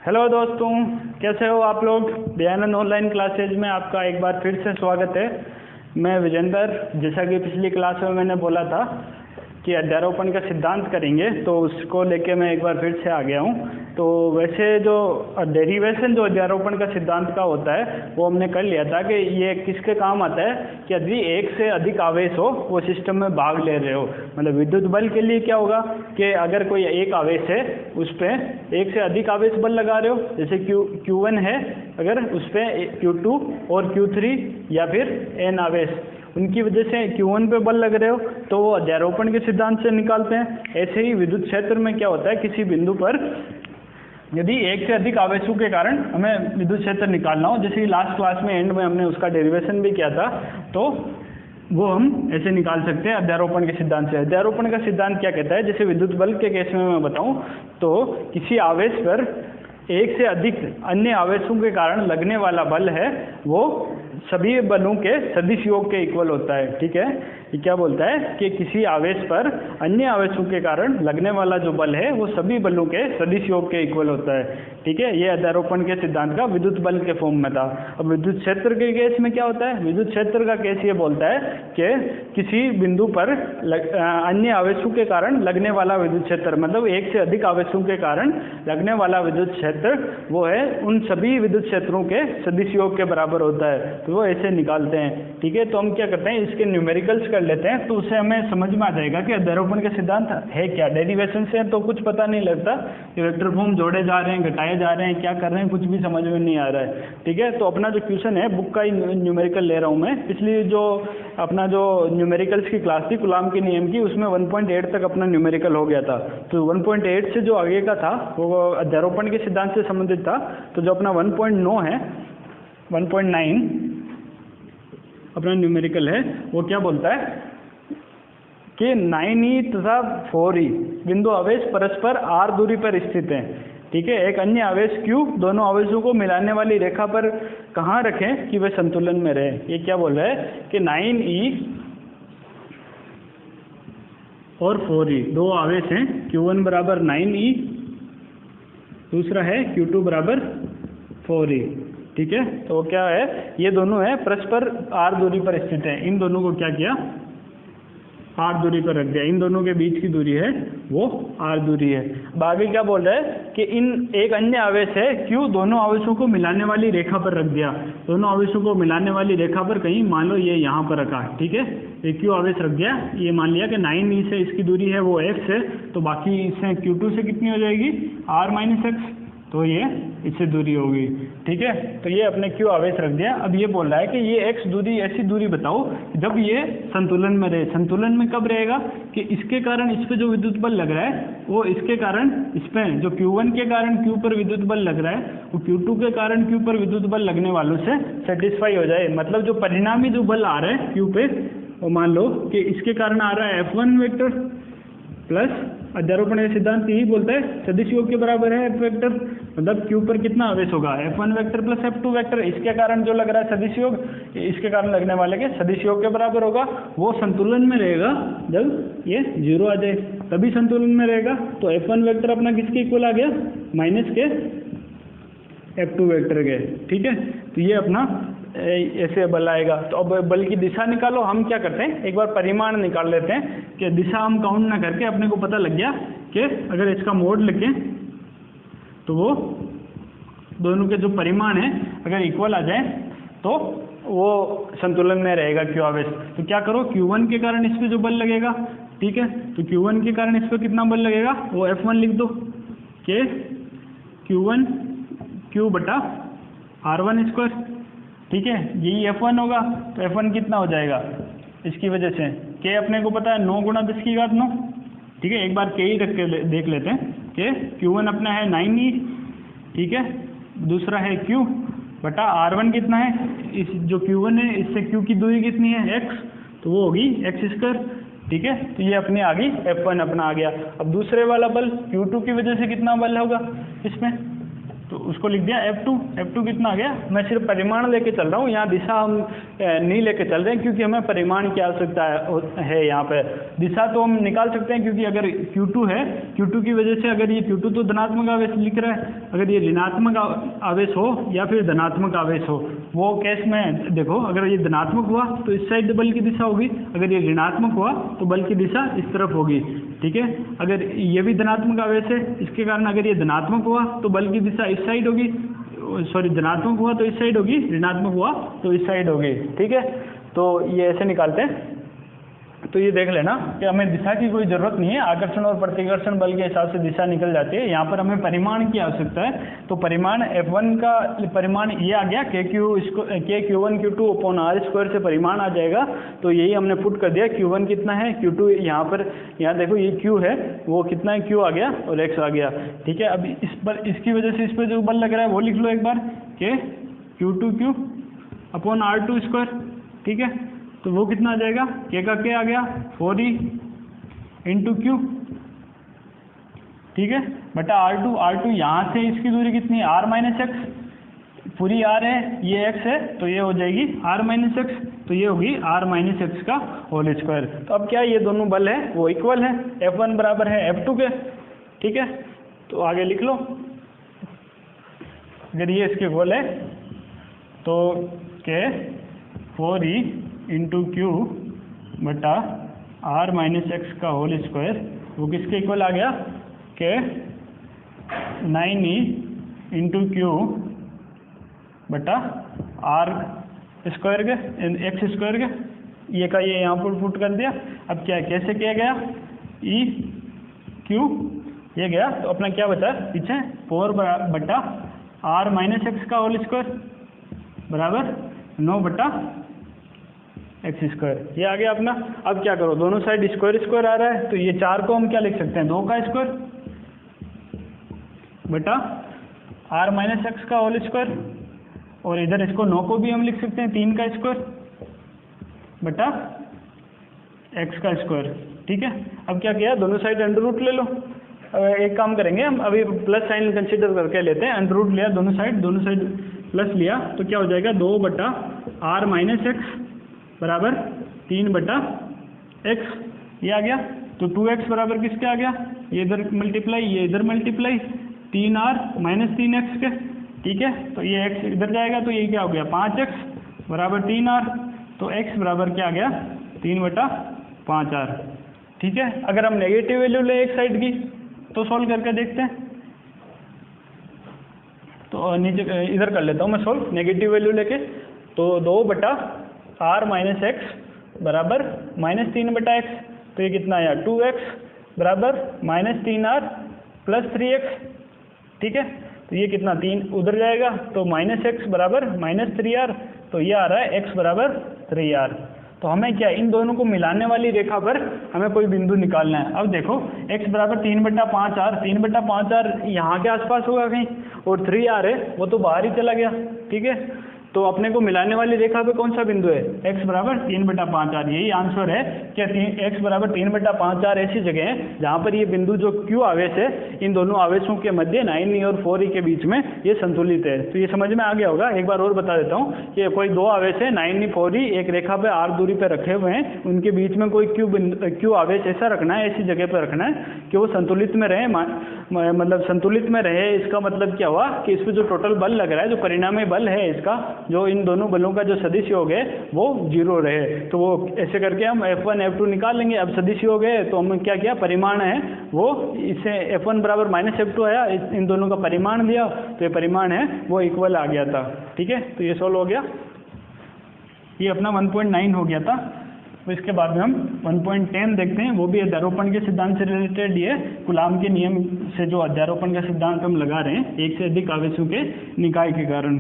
Hello दोस्तों, कैसे हो आप लोग। दयानंद ऑनलाइन क्लासेज में आपका एक बार फिर से स्वागत है। मैं विजेंद्र, जैसा कि पिछली क्लास में मैंने बोला था कि अध्यारोपण का सिद्धांत करेंगे, तो उसको लेके मैं एक बार फिर से आ गया हूँ। तो वैसे जो डेरिवेशन जो अध्यारोपण का सिद्धांत का होता है वो हमने कर लिया था कि ये किसके काम आता है कि यदि एक से अधिक आवेश हो वो सिस्टम में भाग ले रहे हो। मतलब विद्युत बल के लिए क्या होगा कि अगर कोई एक आवेश है उस पर एक से अधिक आवेश बल लगा रहे हो, जैसे Q1 है, अगर उस पर Q2 और Q3 या फिर N आवेश, उनकी वजह से Q1 पे बल लग रहे हो तो वो अध्यारोपण के सिद्धांत से निकालते हैं। ऐसे ही विद्युत क्षेत्र में क्या होता है, किसी बिंदु पर यदि एक से अधिक आवेशों के कारण हमें विद्युत क्षेत्र निकालना हो, जैसे लास्ट क्लास में एंड में हमने उसका डेरिवेशन भी किया था, तो वो हम ऐसे निकाल सकते हैं अध्यारोपण के सिद्धांत से। अध्यारोपण का सिद्धांत क्या कहता है, जैसे विद्युत बल के केस में मैं बताऊं तो किसी आवेश पर एक से अधिक अन्य आवेशों के कारण लगने वाला बल है वो सभी बलों के सदिश योग के इक्वल होता है। ठीक है, ये क्या बोलता है कि किसी आवेश पर अन्य आवेशों के कारण लगने वाला जो बल है वो सभी बलों के सदिश योग के इक्वल होता है। ठीक है, ये अध्यारोपण के सिद्धांत का विद्युत बल के फॉर्म में था। अब विद्युत क्षेत्र के केस में क्या होता है, विद्युत क्षेत्र का केस ये बोलता है कि किसी बिंदु पर अन्य आवेशों के कारण लगने वाला विद्युत क्षेत्र, मतलब एक से अधिक आवेशों के कारण लगने वाला विद्युत क्षेत्र वो है उन सभी विद्युत क्षेत्रों के सदिश योग के बराबर होता है। तो वो ऐसे निकालते हैं। ठीक है, तो हम क्या करते हैं, इसके न्यूमेरिकल्स कर लेते हैं तो उससे हमें समझ में आ जाएगा कि अध्यारोपण का सिद्धांत है क्या। डेरिवेशन से तो कुछ पता नहीं लगता, वेक्टर फॉर्म जोड़े जा रहे हैं, घटाए जा रहे हैं, क्या कर रहे हैं, कुछ भी समझ में नहीं आ रहा है। ठीक है, तो अपना जो क्वेश्चन है बुक का ही न्यूमेरिकल ले रहा हूँ मैं। पिछली जो अपना जो न्यूमेरिकल्स की क्लास थी कूलॉम के नियम की, उसमें 1.8 तक अपना न्यूमेरिकल हो गया था। तो 1.8 से जो आगे का था वो अध्यारोपण के सिद्धांत से संबंधित था। तो जो अपना 1.9 है, 1.9 अपना न्यूमेरिकल है, वो क्या बोलता है कि 9e तथा 4e बिंदु आवेश परस्पर r दूरी पर स्थित हैं। ठीक है, एक अन्य आवेश Q दोनों आवेशों को मिलाने वाली रेखा पर कहाँ रखें कि वे संतुलन में रहे। ये क्या बोल रहा है कि 9e और 4e दो आवेश हैं, Q1 बराबर 9e, दूसरा है Q2 बराबर 4e। ठीक है, तो क्या है, ये दोनों है परस्पर r दूरी पर स्थित है। इन दोनों को क्या किया, r दूरी पर रख दिया। इन दोनों के बीच की दूरी है वो r दूरी है। अब आगे क्या बोल रहा है कि इन एक अन्य आवेश है Q, दोनों आवेशों को मिलाने वाली रेखा पर रख दिया। दोनों आवेशों को मिलाने वाली रेखा पर कहीं मान लो ये यहाँ पर रखा। ठीक है, ये Q आवेश रख दिया, ये मान लिया कि 9e से इसकी दूरी है वो x है, तो बाकी इससे Q2 से कितनी हो जाएगी, r माइनस x, तो ये इससे दूरी होगी। ठीक है, तो ये अपने Q आवेश रख दिया। अब ये बोल रहा है कि ये x दूरी, ऐसी दूरी बताओ जब ये संतुलन में रहे। संतुलन में कब रहेगा कि इसके कारण इस पे जो विद्युत बल लग रहा है वो इसके कारण इस पे जो Q1 के कारण Q पर विद्युत बल लग रहा है वो Q2 के कारण Q पर विद्युत बल लगने वालों से सेटिस्फाई हो जाए। मतलब जो परिणामी जो बल आ रहा है Q पे, वो मान लो कि इसके कारण आ रहा है F1 वेक्टर प्लस अध्यारोपण का सिद्धांत यही बोलता है सदिश योग के बराबर है F वेक्टर, मतलब Q पर कितना आवेश होगा, F1 vector plus F2 vector, इसके कारण जो लग रहा है सदिश योग, इसके कारण लगने वाले के सदिश योग के बराबर होगा। वो संतुलन में रहेगा जब ये 0 आ जाए, तभी संतुलन में रहेगा। तो F1 वेक्टर अपना किसके इक्वल आ गया, माइनस के F2 वेक्टर के। ठीक है, तो ये अपना ऐसे बल आएगा। तो अब बल की दिशा निकालो। हम क्या करते हैं, एक बार परिमाण निकाल लेते हैं कि दिशा हम काउंट ना करके अपने को पता लग गया कि अगर इसका मोड लिखें तो वो दोनों के जो परिमाण है अगर इक्वल आ जाए तो वो संतुलन में रहेगा Q आवेश। तो क्या करो, Q1 के कारण इस पर जो बल लगेगा, ठीक है, तो Q1 के कारण इस पर कितना बल लगेगा वो F1 लिख दो कि Q1 Q बटा R1 स्क्वायर। ठीक है, यही F1 होगा, तो F1 कितना हो जाएगा, इसकी वजह से K अपने को पता है 9 गुणा 10 की घात 9। ठीक है, एक बार K ही रख के देख लेते हैं कि Q1 अपना है 9e, ठीक है, दूसरा है Q बटा R1 कितना है, इस जो Q1 है इससे Q की दूरी कितनी है x, तो वो होगी x स्क्वायर। ठीक है, तो ये अपनी आ गई F1 अपना आ गया। अब दूसरे वाला बल Q2 की वजह से कितना बल होगा इसमें, तो उसको लिख दिया F2। F2 कितना आ गया, मैं सिर्फ परिमाण लेके चल रहा हूँ, यहाँ दिशा हम नहीं लेके चल रहे हैं क्योंकि हमें परिमाण की आवश्यकता है। यहाँ पे दिशा तो हम निकाल सकते हैं क्योंकि अगर Q2 है, Q2 की वजह से अगर ये Q2 तो धनात्मक आवेश लिख रहा है, अगर ये ऋणात्मक आवेश हो या फिर धनात्मक आवेश हो, वो केस में देखो अगर ये धनात्मक हुआ तो इस साइड बल की दिशा होगी, अगर ये ऋणात्मक हुआ तो बल की दिशा इस तरफ होगी। ठीक है, अगर ये भी धनात्मक आवेश है, इसके कारण अगर ये धनात्मक हुआ तो बल की दिशा इस साइड होगी, सॉरी धनात्मक हुआ तो इस साइड होगी, ऋणात्मक हुआ तो इस साइड होगी। ठीक है, तो ये ऐसे निकालते हैं। तो ये देख लेना कि हमें दिशा की कोई ज़रूरत नहीं है, आकर्षण और प्रतिकर्षण बल के हिसाब से दिशा निकल जाती है। यहाँ पर हमें परिमाण की आवश्यकता है, तो परिमाण F1 का परिमाण ये आ गया KQ1 Q2 अपॉन R² से परिमाण आ जाएगा। तो यही हमने पुट कर दिया, Q1 कितना है, Q2 यहाँ पर, यहाँ देखो ये Q है, वो कितना है, Q आ गया और X आ गया। ठीक है, अब इस पर, इसकी वजह से इस पर जो बल लग रहा है वो लिख लो एक बार, कि Q2Q अपॉन R² ठीक है, तो वो कितना आ जाएगा, K का K आ गया 4E इंटू Q। ठीक है, बटा R2 यहाँ से इसकी दूरी कितनी है, R माइनस एक्स, पूरी R है, ये X है, तो ये हो जाएगी R माइनस एक्स, तो ये होगी R माइनस एक्स का होल स्क्वायर। तो अब क्या ये दोनों बल है वो इक्वल है, F1 बराबर है F2 के। ठीक है, तो आगे लिख लो, अगर ये इसके इक्वल है तो K 4E इंटू Q बटा R माइनस एक्स का होल स्क्वायर, वो किसके इक्वल आ गया, के 9E इंटू Q बटा R² के X² के, ये का ये यहाँ पर पुट कर दिया। अब क्या कैसे किया गया, E Q ये गया, तो अपना क्या बचा पीछे 4 बटा R माइनस एक्स का होल स्क्वायर बराबर 9 बटा X², ये आ गया अपना। अब क्या करो, दोनों साइड स्क्वायर आ रहा है, तो ये 4 को हम क्या लिख सकते हैं, 2 का स्क्वायर बटा R माइनस एक्स का होल स्क्वायर, और इधर इसको 9 को भी हम लिख सकते हैं 3 का स्क्वायर बटा X का स्क्वायर। ठीक है, अब क्या किया, दोनों साइड अंडर रूट ले लो। एक काम करेंगे हम, अभी प्लस साइन कंसीडर करके लेते हैं, अंडर रूट लिया दोनों साइड प्लस लिया, तो क्या हो जाएगा 2 बटा R माइनस एक्स बराबर 3 बटा x, ये आ गया। तो 2x बराबर किसके आ गया, ये इधर मल्टीप्लाई, ये इधर मल्टीप्लाई, 3R माइनस 3x के। ठीक है, तो ये x इधर जाएगा, तो ये क्या हो गया 5x बराबर 3R, तो x बराबर क्या आ गया 3 बटा 5R। ठीक है, अगर हम नेगेटिव वैल्यू ले एक साइड की तो सॉल्व करके देखते हैं। तो नीचे इधर कर लेता हूँ मैं सॉल्व नेगेटिव वैल्यू लेके, तो 2 बटा R माइनस एक्स बराबर माइनस 3 बटा x, तो ये कितना आया 2x बराबर माइनस 3R प्लस 3x। ठीक है, तो ये कितना 3 उधर जाएगा, तो माइनस एक्स बराबर माइनस 3R, तो ये आ रहा है x बराबर 3R। तो हमें क्या, इन दोनों को मिलाने वाली रेखा पर हमें कोई बिंदु निकालना है। अब देखो x बराबर 3 बटा 5R, 3 बटा 5R यहाँ के आसपास होगा कहीं, और 3R है वो तो बाहर ही चला गया। ठीक है, तो अपने को मिलाने वाली रेखा पे कौन सा बिंदु है, x बराबर 3 बटा 5R। यही आंसर है क्या, x बराबर 3 बटा 5R ऐसी जगह है जहाँ पर ये बिंदु जो Q आवेश है, इन दोनों आवेशों के मध्य 9E और 4E के बीच में ये संतुलित है। तो ये समझ में आ गया होगा। एक बार और बता देता हूँ कि कोई दो आवेश है 9E 4E एक रेखा पे R दूरी पर रखे हुए हैं, उनके बीच में कोई Q आवेश ऐसा रखना है, ऐसी जगह पर रखना है कि वो संतुलित में रहे। मतलब संतुलित में रहे, इसका मतलब क्या हुआ कि इस पर जो टोटल बल लग रहा है, जो परिणामी बल है इसका, जो इन दोनों बलों का जो सदिश हो गए वो 0 रहे। तो वो ऐसे करके हम F1 F2 निकाल लेंगे। अब सदिश हो गए तो हम क्या किया, परिमाण है वो, इससे F1 बराबर माइनस F2 आया, इन दोनों का परिमाण दिया, तो ये परिमाण है वो इक्वल आ गया था। ठीक है, तो ये सोल्व हो गया, ये अपना 1.9 हो गया था। तो इसके बाद में हम 1.10 देखते हैं, वो भी अध्यारोपण के सिद्धांत से रिलेटेड। ये कूलाम के नियम से जो अध्यारोपण का सिद्धांत हम लगा रहे हैं, एक से अधिक आवेशों के निकाय के कारण।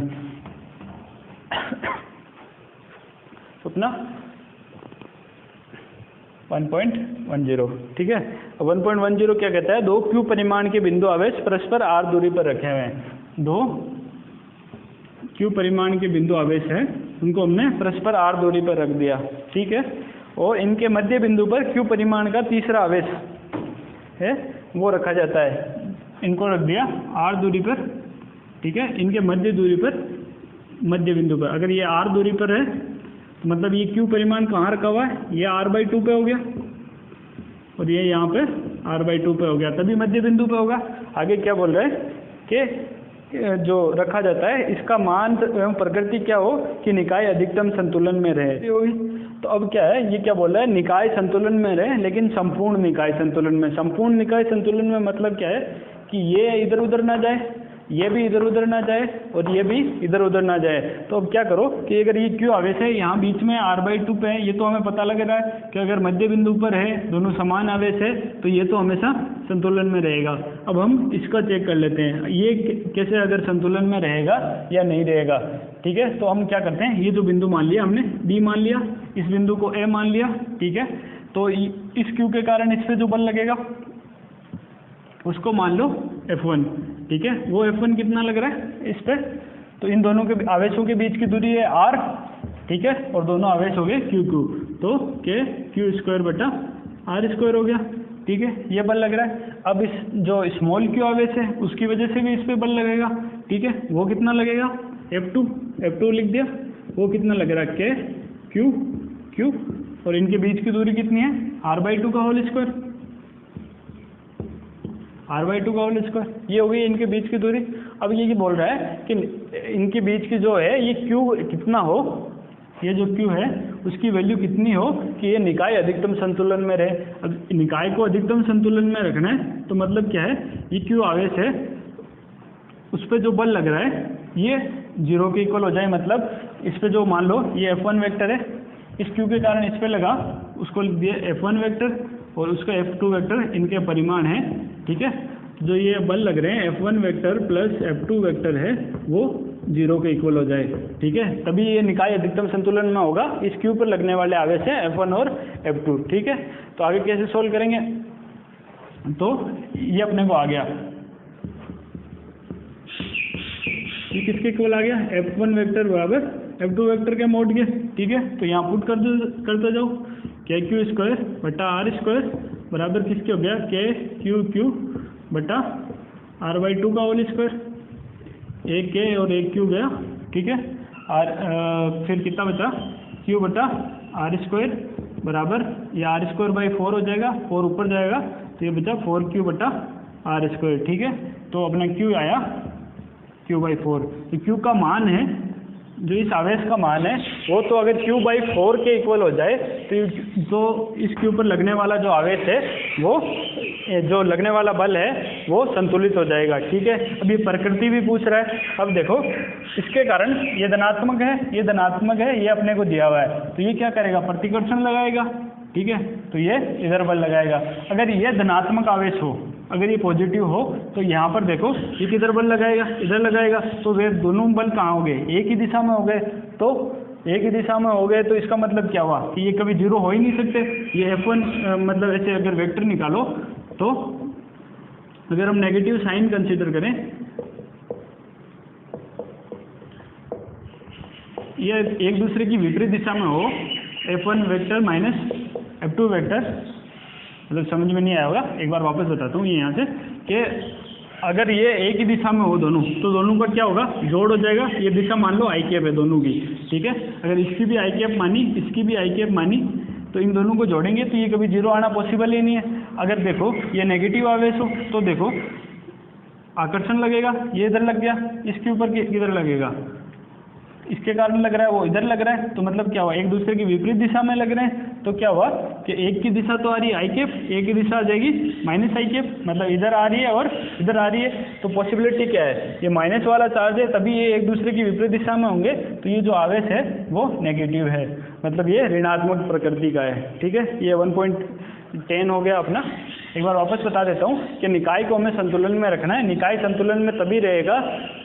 तो अपना 1.10, ठीक है। 1.10 क्या कहता है, 2 Q परिमाण के बिंदु आवेश परस्पर R दूरी पर रखे हुए हैं। 2 Q परिमाण के बिंदु आवेश है, उनको हमने परस्पर R दूरी पर रख दिया। ठीक है, और इनके मध्य बिंदु पर Q परिमाण का तीसरा आवेश है वो रखा जाता है, इनको रख दिया R दूरी पर। ठीक है, इनके मध्य दूरी पर, मध्य बिंदु पर अगर ये r दूरी पर है तो मतलब ये q परिमाण कहाँ रखा हुआ है, ये r/2 पे हो गया और ये यहाँ पे r/2 पे हो गया, तभी मध्य बिंदु पे होगा। आगे क्या बोल रहे हैं कि जो रखा जाता है इसका मान एवं प्रकृति क्या हो कि निकाय अधिकतम संतुलन में रहे होगी। तो अब क्या है, ये क्या बोल रहा है, निकाय संतुलन में रहे लेकिन संपूर्ण निकाय संतुलन में। संपूर्ण निकाय संतुलन में मतलब क्या है कि ये इधर उधर ना जाए, ये भी इधर उधर ना जाए और ये भी इधर उधर ना जाए। तो अब क्या करो कि अगर ये क्यों आवेश है यहाँ बीच में r/2 पे है, ये तो हमें पता लग रहा है कि अगर मध्य बिंदु पर है, दोनों समान आवेश है तो ये तो हमेशा संतुलन में रहेगा। अब हम इसका चेक कर लेते हैं ये कैसे अगर संतुलन में रहेगा या नहीं रहेगा। ठीक है, तो हम क्या करते हैं, ये जो बिंदु मान लिया हमने D मान लिया, इस बिंदु को A मान लिया। ठीक है, तो इस Q के कारण इस पर जो बल लगेगा उसको मान लो F1। ठीक है, वो F1 कितना लग रहा है इस पे, तो इन दोनों के आवेशों के बीच की दूरी है r। ठीक है, और दोनों आवेश हो गए Q, तो Q²/r² हो गया। ठीक है, ये बल लग रहा है। अब इस जो स्मॉल q आवेश है उसकी वजह से भी इस पे बल लगेगा। ठीक है, वो कितना लगेगा, F2 लिख दिया, वो कितना लग रहा है Q, और इनके बीच की दूरी कितनी है, r/2 का होल स्क्वायर, r/2 का होल स्क्वायर, ये हो गई इनके बीच की दूरी। अब ये बोल रहा है कि इनके बीच की जो है ये Q कितना हो, ये जो Q है उसकी वैल्यू कितनी हो कि ये निकाय अधिकतम संतुलन में रहे। अब निकाय को अधिकतम संतुलन में रखना है तो मतलब क्या है, ये Q आवेश है उस पर जो बल लग रहा है ये 0 के इक्वल हो जाए। मतलब इस पे जो मान लो ये F1 वेक्टर है, इस Q के कारण इस पे लगा, उसको लिख दिया F1 वेक्टर और उसका F2 वेक्टर इनके परिमाण है। ठीक है, जो ये बल लग रहे हैं F1 vector plus F2 vector है वो 0 के इक्वल हो जाए। ठीक है, तभी ये निकाय अधिकतम संतुलन में होगा। इस Q पर लगने वाले आवेश हैं F1 और F2। ठीक है, तो आगे कैसे सोल्व करेंगे, तो ये अपने को आ गया, ये किसके इक्वल आ गया, F1 वेक्टर बराबर F2 वेक्टर के मोड के। ठीक है, तो यहाँ पुट करते जाओ, KQ²/r² बराबर किसके हो गया, KQ/r/2 का होल स्क्वायर, एक K और एक Q गया। ठीक है, फिर कितना बचा, Q/r² बराबर ये r²/4 हो जाएगा, 4 ऊपर जाएगा तो ये बचा 4Q/r²। ठीक है, तो अपना Q आया Q/4। तो Q का मान है, जो इस आवेश का मान है वो तो अगर Q/4 के इक्वल हो जाए तो इस Q पर लगने वाला जो आवेश है वो, जो लगने वाला बल है वो संतुलित हो जाएगा। ठीक है, अब ये प्रकृति भी पूछ रहा है। अब देखो इसके कारण ये धनात्मक है, ये धनात्मक है, ये अपने को दिया हुआ है तो ये क्या करेगा, प्रतिकर्षण लगाएगा। ठीक है, तो ये इधर बल लगाएगा। अगर ये धनात्मक आवेश हो, अगर ये पॉजिटिव हो तो यहाँ पर देखो ये किधर बल लगाएगा, इधर लगाएगा, तो वे दोनों बल कहाँ हो गए, एक ही दिशा में हो गए। तो एक ही दिशा में हो गए तो इसका मतलब क्या हुआ कि ये कभी 0 हो ही नहीं सकते। ये F1 मतलब ऐसे अगर वेक्टर निकालो तो अगर हम नेगेटिव साइन कंसीडर करें, ये एक दूसरे की विपरीत दिशा में हो, F1 vector minus F2 vector, मतलब समझ में नहीं आया होगा, एक बार वापस बताता हूँ ये यहाँ से, कि अगर ये एक ही दिशा में हो दोनों तो दोनों का क्या होगा, जोड़ हो जाएगा। ये दिशा मान लो i कैप है दोनों की। ठीक है, अगर इसकी भी i कैप मानी, इसकी भी i कैप मानी तो इन दोनों को जोड़ेंगे तो ये कभी 0 आना पॉसिबल ही नहीं है। अगर देखो ये नेगेटिव आवेश हो तो देखो आकर्षण लगेगा, ये इधर लग गया, इसके ऊपर किधर लगेगा, इसके कारण लग रहा है, वो इधर लग रहा है, तो मतलब क्या हुआ, एक दूसरे की विपरीत दिशा में लग रहे हैं। तो क्या हुआ कि एक की दिशा तो आ रही है i कैप, एक की दिशा आ जाएगी माइनस i कैप, मतलब इधर आ रही है और इधर आ रही है। तो पॉसिबिलिटी क्या है, ये माइनस वाला चार्ज है तभी ये एक दूसरे की विपरीत दिशा में होंगे, तो ये जो आवेश है वो नेगेटिव है, मतलब ये ऋणात्मक प्रकृति का है। ठीक है, ये 1.10 हो गया अपना। एक बार वापस बता देता हूँ कि निकाय को हमें संतुलन में रखना है। निकाय संतुलन में तभी रहेगा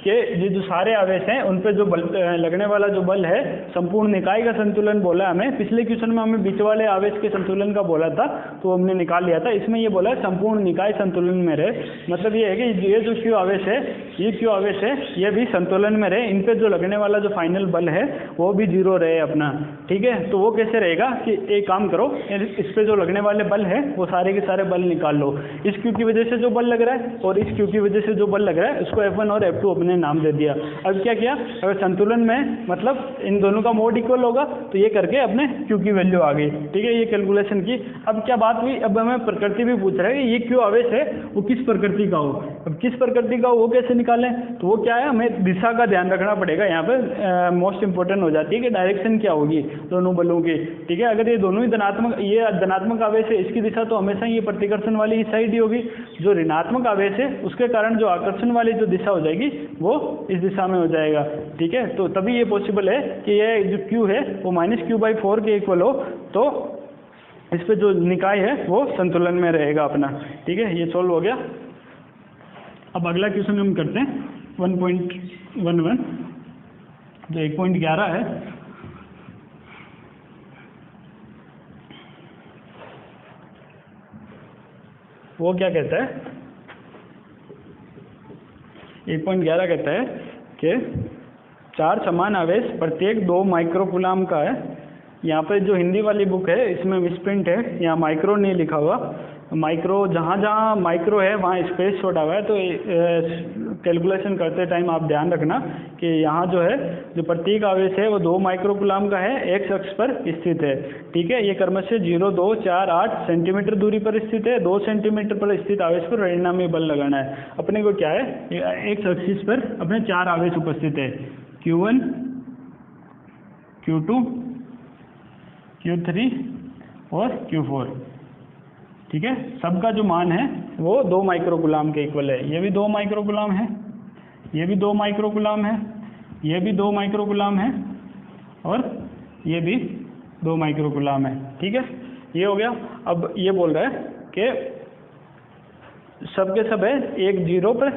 कि ये जो सारे आवेश हैं उन पे जो बल लगने वाला जो बल है, संपूर्ण निकाय का संतुलन बोला हमें। पिछले क्वेश्चन में हमें बीच वाले आवेश के संतुलन का बोला था तो हमने निकाल लिया था। इसमें ये बोला है संपूर्ण निकाय संतुलन में रहे, मतलब ये है कि ये जो Q आवेश है, ये Q आवेश है, ये भी संतुलन में रहे, इन पर जो लगने वाला जो फाइनल बल है वो भी 0 रहे अपना। ठीक है, तो वो कैसे रहेगा कि एक काम करो, इस पर जो लगने वाले बल है वो सारे के सारे बल निकाल लो। इस Q की वजह से जो बल लग रहा है और इस Q की वजह से जो बल लग रहा है उसको F1 और F2 अपने नाम दे दिया। अब क्या किया, अगर संतुलन में मतलब इन दोनों का मोड इक्वल होगा तो ये करके अपने Q की वैल्यू आ गई, ठीक है, ये कैलकुलेशन की। अब क्या बात हुई, अब हमें प्रकृति भी पूछ रहा है कि ये Q आवेश है वो किस प्रकृति का हो। अब किस प्रकृति का वो कैसे निकालें, तो वो क्या है, हमें दिशा का ध्यान रखना पड़ेगा। यहाँ पे मोस्ट इंपॉर्टेंट हो जाती है कि डायरेक्शन क्या होगी दोनों बलों की, ठीक है। अगर ये दोनों ही धनात्मक, ये धनात्मक आवेश है, इसकी दिशा तो हमेशा ये प्रतिकर्षण वाली इस साइड ही होगी। जो ऋणात्मक आवेश है उसके कारण जो आकर्षण वाली जो दिशा हो जाएगी वो इस दिशा में हो जाएगा, ठीक है। तो तभी ये पॉसिबल है कि ये जो Q है वो -Q/4 के इक्वल हो, तो इस पे जो निकाय है वो संतुलन में रहेगा अपना, ठीक है। ये सॉल्व हो गया। अब अगला क्वेश्चन हम करते हैं 1.11 जो 1.11 है। वो क्या कहता है, 1.11 कहता है कि 4 समान आवेश प्रत्येक 2 माइक्रोकूलाम का है। यहाँ पे जो हिंदी वाली बुक है इसमें मिसप्रिंट है, यहाँ माइक्रो नहीं लिखा हुआ। माइक्रो जहाँ जहाँ माइक्रो है वहाँ स्पेस छोड़ा हुआ है, तो कैलकुलेशन करते टाइम आप ध्यान रखना कि यहाँ जो है जो प्रत्येक आवेश है वो 2 माइक्रोकूलाम का है, एक्स अक्ष पर स्थित है, ठीक है। ये क्रमशः 0, 2, 4, 8 सेंटीमीटर दूरी पर स्थित है। 2 सेंटीमीटर पर स्थित आवेश पर परिणामी बल लगाना है। अपने को क्या है, एक्स एक्सिस पर अपने 4 आवेश उपस्थित है, Q1, Q2, Q3 और Q4, ठीक है। सबका जो मान है वो 2 माइक्रोकूलाम के इक्वल है। ये भी 2 माइक्रोकूलाम है, ये भी 2 माइक्रोकूलाम है, ये भी 2 माइक्रोकूलाम है और ये भी 2 माइक्रोकूलाम है, ठीक है। ये हो गया। अब ये बोल रहा है कि सब के सब है, एक 0 पर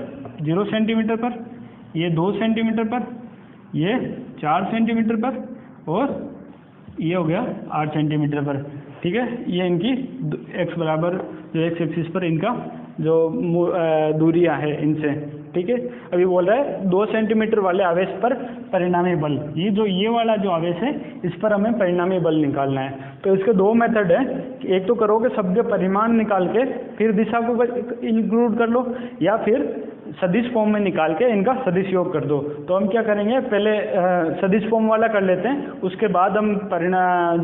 0 सेंटीमीटर पर, ये 2 सेंटीमीटर पर, ये 4 सेंटीमीटर पर और ये हो गया 8 सेंटीमीटर पर, ठीक है। ये इनकी x बराबर जो x एक्सिस पर इनका जो दूरियां है इनसे, ठीक है। अभी बोल रहा है 2 सेंटीमीटर वाले आवेश पर परिणामी बल, ये जो ये वाला जो आवेश है इस पर हमें परिणामी बल निकालना है। तो इसके 2 मेथड है, एक तो करोगे सबके परिमाण निकाल के फिर दिशा को इंक्लूड कर लो, या फिर सदिश फॉर्म में निकाल के इनका सदिश योग कर दो। तो हम क्या करेंगे, पहले सदिश फॉर्म वाला कर लेते हैं, उसके बाद हम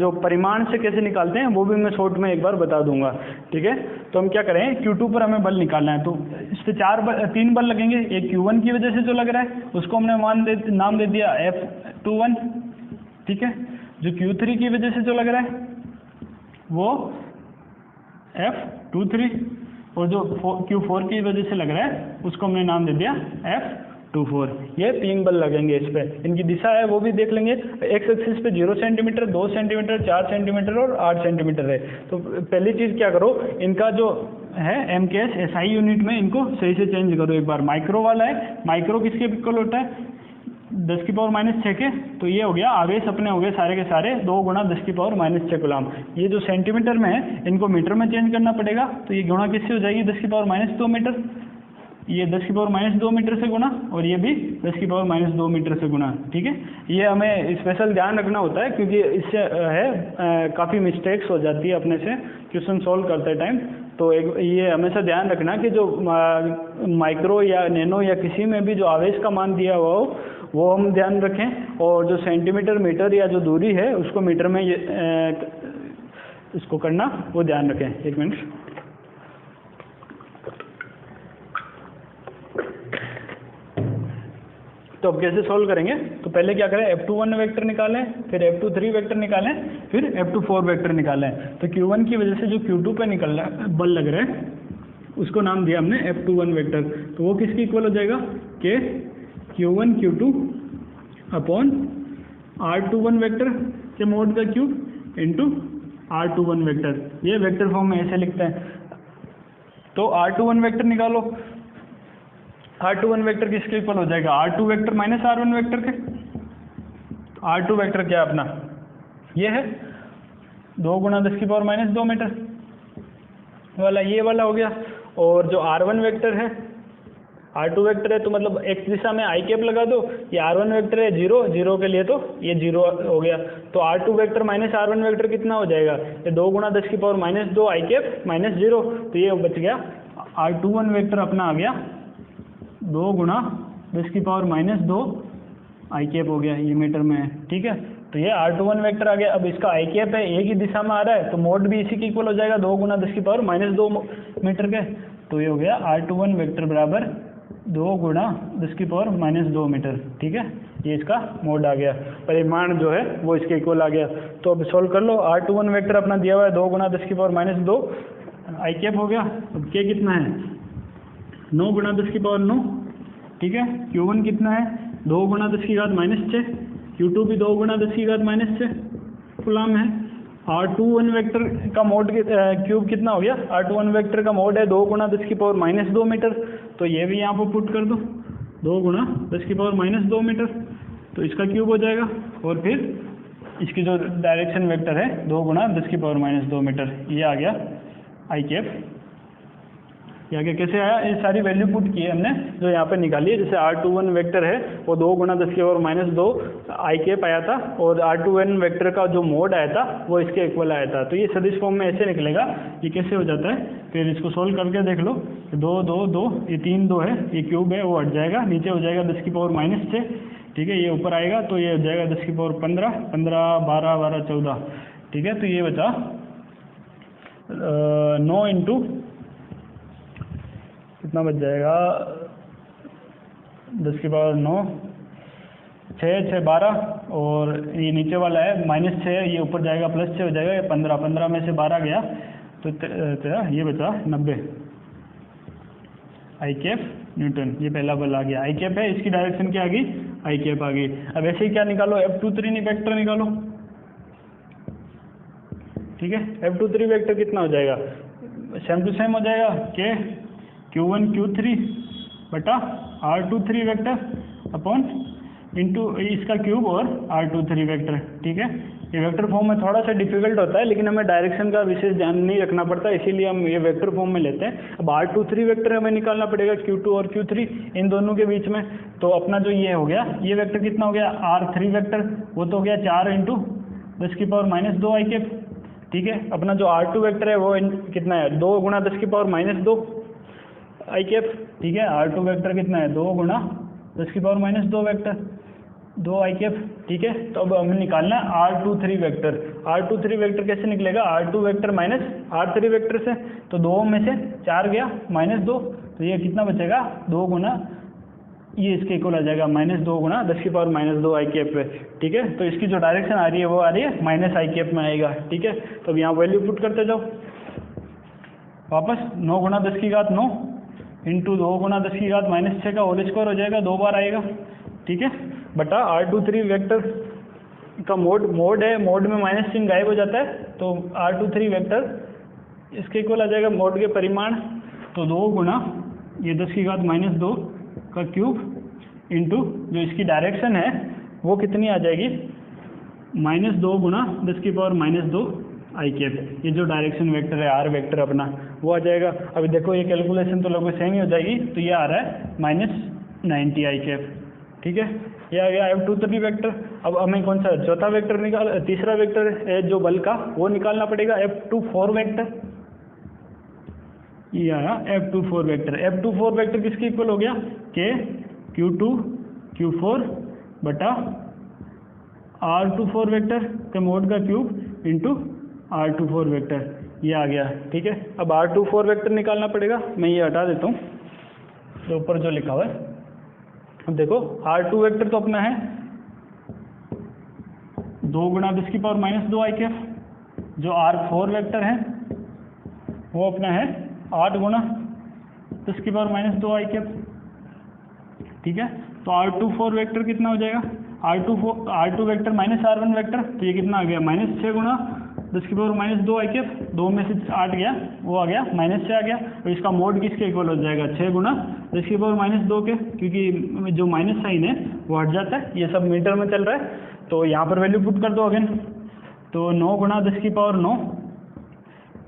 जो परिमाण से कैसे निकालते हैं वो भी मैं शॉर्ट में एक बार बता दूंगा, ठीक है। तो हम क्या करें, Q2 पर हमें बल निकालना है, तो इस पर 3 बल लगेंगे। एक Q1 की वजह से जो लग रहा है उसको हमने नाम दे दिया F21, ठीक है। जो Q3 की वजह से जो लग रहा है वो F23, और जो Q4 की वजह से लग रहा है उसको हमने नाम दे दिया F24। ये 3 बल लगेंगे इस पे। इनकी दिशा है वो भी देख लेंगे। एक्स एक्सिस पे 0 सेंटीमीटर, 2 सेंटीमीटर, 4 सेंटीमीटर और 8 सेंटीमीटर है। तो पहली चीज़ क्या करो, इनका जो है MKS SI यूनिट में इनको सही से चेंज करो एक बार। माइक्रो वाला है, माइक्रो किसके इक्वल होता है, 10⁻⁶ के। तो ये हो गया आवेश अपने हो गए सारे के सारे 2 गुणा 10⁻⁶ कूलाम। ये जो सेंटीमीटर में है इनको मीटर में चेंज करना पड़ेगा, तो ये गुणा किससे हो जाएगी, 10⁻² मीटर। ये 10⁻² मीटर से गुणा और ये भी 10⁻² मीटर से गुणा, ठीक है। ये हमें स्पेशल ध्यान रखना होता है क्योंकि इससे है काफ़ी मिस्टेक्स हो जाती है अपने से क्वेश्चन सॉल्व करते टाइम। तो ये हमेशा ध्यान रखना कि जो माइक्रो या नैनो या किसी में भी जो आवेश का मान दिया हुआ हो वो हम ध्यान रखें, और जो सेंटीमीटर, मीटर या जो दूरी है उसको मीटर में इसको करना वो ध्यान रखें। 1 मिनट। तो अब कैसे सॉल्व करेंगे, तो पहले क्या करें, F21 वेक्टर निकालें, फिर F23 वेक्टर निकालें, फिर F24 वेक्टर निकालें। तो Q1 की वजह से जो Q2 पे निकल रहा है बल लग रहा है उसको नाम दिया हमने F21 वेक्टर। तो वो किसकी इक्वल हो जाएगा कि Q1 Q2 upon R21 vector के मोड का क्यूब इंटू R21 वेक्टर। ये वेक्टर फॉर्म में ऐसे लिखते हैं। तो R21 वेक्टर निकालो, R21 वेक्टर किसके इक्वल हो जाएगा, R2 vector minus R1 vector के। R2 वेक्टर क्या है अपना, ये है 2 गुणा 10⁻⁻² मीटर वाला, ये वाला हो गया। और जो R1 वेक्टर है, R2 वेक्टर है तो मतलब x दिशा में i कैप लगा दो, ये R1 वेक्टर है 0, 0 के लिए तो ये 0 हो गया। तो R2 vector minus R1 vector कितना हो जाएगा, ये 2 गुणा 10⁻⁻² i कैप माइनस 0, तो ये बच गया R21 वेक्टर अपना आ गया 2 गुणा 10 की पावर माइनस 2 आई कैप हो गया, ये मीटर में है, ठीक है। तो ये R21 वेक्टर आ गया। अब इसका आई कैप है, एक ही दिशा में आ रहा है, तो मोड भी इसी के इक्वल हो जाएगा, 2 गुना 10 की पावर माइनस 2 मीटर के। तो ये हो गया R21 वेक्टर बराबर 2 गुना 10 की पावर माइनस 2 मीटर, ठीक है। ये इसका मोड आ गया, परिमाण जो है वो इसके इक्वल आ गया। तो अब सोल्व कर लो। R21 वेक्टर अपना दिया हुआ है 2 गुना 10 की पावर माइनस 2 आई कैप हो गया। अब के कितना है, 9 गुना 10 की पावर 9, ठीक है। Q1 कितना है, 2 गुना 10 की घात माइनस 6, Q2 भी 2 गुना 10 की घात माइनस 6 कूलम है। R21 वेक्टर का मोड क्यूब कितना हो गया, R21 वेक्टर का मोड है 2 गुना 10 की पावर माइनस 2 मीटर। तो ये भी यहाँ पर पुट कर दो, 2 गुना 10 की पावर माइनस 2 मीटर, तो इसका क्यूब हो जाएगा। और फिर इसकी जो डायरेक्शन वेक्टर है 2 गुना 10 की पावर माइनस 2 मीटर, ये आ गया आई कैप। ये आगे कैसे आया, ये सारी वैल्यू पुट की है हमने जो यहाँ पे निकाली है। जैसे R21 वेक्टर है वो 2 गुना 10 की पावर माइनस 2 आई कैप आया था, और R21 वेक्टर का जो मोड आया था वो इसके इक्वल आया था। तो ये सदिश फॉर्म में ऐसे निकलेगा। ये कैसे हो जाता है, फिर इसको सोल्व करके देख लो। 2 2 2, ये 3 2 है, ये क्यूब है वो हट जाएगा, नीचे हो जाएगा 10 की पावर माइनस 6, ठीक है। ये ऊपर आएगा तो ये हो जाएगा 10 की पावर 15 15 12 12 14, ठीक है। तो ये बचा 9 इंटू कितना बच जाएगा, 10 की पावर 9 6 6 12, और ये नीचे वाला है माइनस 6, ये ऊपर जाएगा प्लस 6 हो जाएगा, ये 15 15 में से 12 गया तो ये बचा 90 आई कैप न्यूटन। ये पहला बल आ गया, आई कैप है, इसकी डायरेक्शन क्या आ गई, आई कैप आ गई। अब ऐसे ही क्या निकालो, F23 वेक्टर निकालो, ठीक है। F23 वेक्टर कितना हो जाएगा, सेम टू सेम हो जाएगा के Q1 Q3 बटा R23 वेक्टर अपॉन इंटू इसका क्यूब और R23 वेक्टर, ठीक है। ये वेक्टर फॉर्म में थोड़ा सा डिफिकल्ट होता है, लेकिन हमें डायरेक्शन का विशेष ध्यान नहीं रखना पड़ता, इसीलिए हम ये वेक्टर फॉर्म में लेते हैं। अब R23 वेक्टर हमें निकालना पड़ेगा Q2 और Q3 इन दोनों के बीच में। तो अपना जो ये हो गया, ये वेक्टर कितना हो गया, R3 वेक्टर, वो तो हो गया 4 इंटू 10 की पावर माइनस 2 आई कैप, ठीक है। अपना जो R2 वेक्टर है वो कितना है, 2 गुना 10 की पावर माइनस 2 आई कैप, ठीक है। R2 वेक्टर कितना है, 2 गुना 10 की पावर माइनस 2 वेक्टर 2 आई कैप, ठीक है। तो अब हमें निकालना है R23 वेक्टर। R23 वेक्टर कैसे निकलेगा, R2 vector minus R3 vector से, तो 2 में से 4 गया माइनस 2, तो ये कितना बचेगा, 2 गुना, ये इसके इक्वल आ जाएगा माइनस 2 गुना 10 की पावर माइनस 2 आई कैप पे, ठीक है। तो इसकी जो डायरेक्शन आ रही है वो आ रही है माइनस आई कैप में आएगा, ठीक है। तो अब यहाँ वैल्यू पुट करते जाओ वापस, 9 गुना 10 की घात 9 इंटू 2 गुना 10 की घात माइनस 6 का होल स्क्वायर हो जाएगा, 2 बार आएगा, ठीक है, बटा R23 वेक्टर का मोड है, मोड में माइनस चिन्ह गायब हो जाता है, तो R23 वेक्टर इसके इक्वल आ जाएगा मोड के परिमाण। तो 2 गुना ये 10 की घात माइनस 2 का क्यूब इंटू जो इसकी डायरेक्शन है वो कितनी आ जाएगी, माइनस 2 गुना 10 की पावर माइनस 2 आई कैप। ये जो डायरेक्शन वेक्टर है R वेक्टर अपना वो आ जाएगा। अभी देखो ये कैलकुलेशन तो लगभग सेम ही हो जाएगी, तो ये आ रहा है माइनस 90 आई कैप, ठीक है। ये आ गया F23 वेक्टर। अब हमें कौन सा चौथा वेक्टर तीसरा वेक्टर है जो बल का, वो निकालना पड़ेगा, F24 वेक्टर। ये आया F24 वेक्टर। F24 वेक्टर किसके इक्वल हो गया, के Q2 Q4 बटा R24 वेक्टर के मोड का क्यूब इंटू R24 वेक्टर, ये आ गया, ठीक है। अब R24 वेक्टर निकालना पड़ेगा, मैं ये हटा देता हूँ तो ऊपर जो लिखा हुआ है। अब देखो R2 वेक्टर तो अपना है 2 गुना 10 की पावर माइनस 2 आई कैप, जो R4 वेक्टर है वो अपना है 8 गुना 10 की पावर माइनस 2 आई कैप, ठीक है। तो R24 वेक्टर कितना हो जाएगा, R2 vector minus R1 vector, तो ये कितना आ गया, माइनस 6 गुना 10 की पावर माइनस 2 आई कैप, 2 में से 8 गया वो आ गया माइनस 6 आ गया। और इसका मोड किसके इक्वल हो जाएगा, 6 गुना 10 की पावर माइनस 2 के, क्योंकि जो माइनस साइन है वो हट जाता है, ये सब मीटर में चल रहा है। तो यहाँ पर वैल्यू पुट कर दो अगेन, तो 9 गुना 10 की पावर 9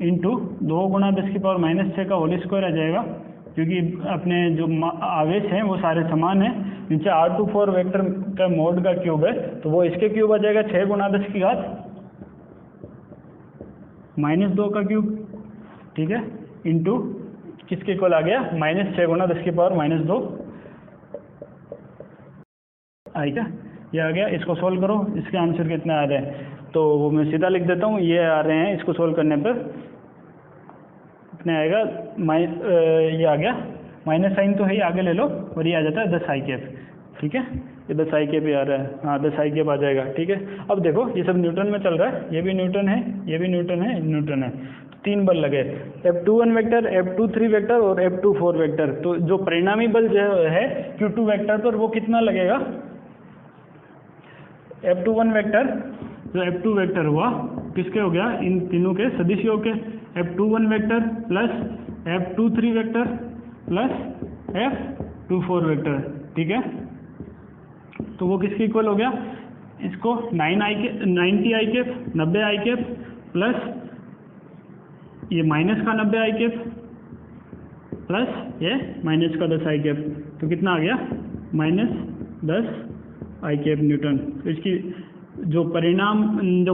इंटू 2 गुना 10 की पावर माइनस 6 का होल स्क्वायर आ जाएगा, क्योंकि अपने जो आवेश हैं वो सारे समान हैं। नीचे R24 वेक्टर का मोड का क्यूब है, तो वो इसके क्यूब आ जाएगा 6 गुना 10 की घात माइनस 2 का क्यूब, ठीक है, इंटू किसके इक्वल आ गया, माइनस 6 गुना 10 की पावर माइनस 2 आई क्या, ये आ गया। इसको सोल्व करो, इसके आंसर कितने आ रहे हैं, तो वो मैं सीधा लिख देता हूँ, ये आ रहे हैं, इसको सोल्व करने पर कितने आएगा, ये आ गया, माइनस साइन तो है ही, आगे ले लो, और ये आ जाता है 10 आई कैप। ठीक है, ये 10 आई कैप ही आ रहा है, हाँ 10 आई कैप आ जाएगा। ठीक है, अब देखो ये सब न्यूटन में चल रहा है, ये भी न्यूटन है, ये भी न्यूटन है, न्यूटन है, तो 3 बल लगे, F21 वेक्टर, F23 वेक्टर और F24 वेक्टर। तो जो परिणामी बल जो है Q2 वेक्टर पर वो कितना लगेगा, F21 वेक्टर, जो F2 वेक्टर हुआ किसके हो गया, इन तीनों के सदिशों के, F21 vector plus F23 vector plus F24 vector. ठीक है, तो वो किसके इक्वल हो गया, इसको 90 आई कैप, 90 आई कैप प्लस ये माइनस का 90 आई कैप प्लस ये माइनस का 10 आई कैप, तो कितना आ गया, -10 आई कैप न्यूटन। तो इसकी जो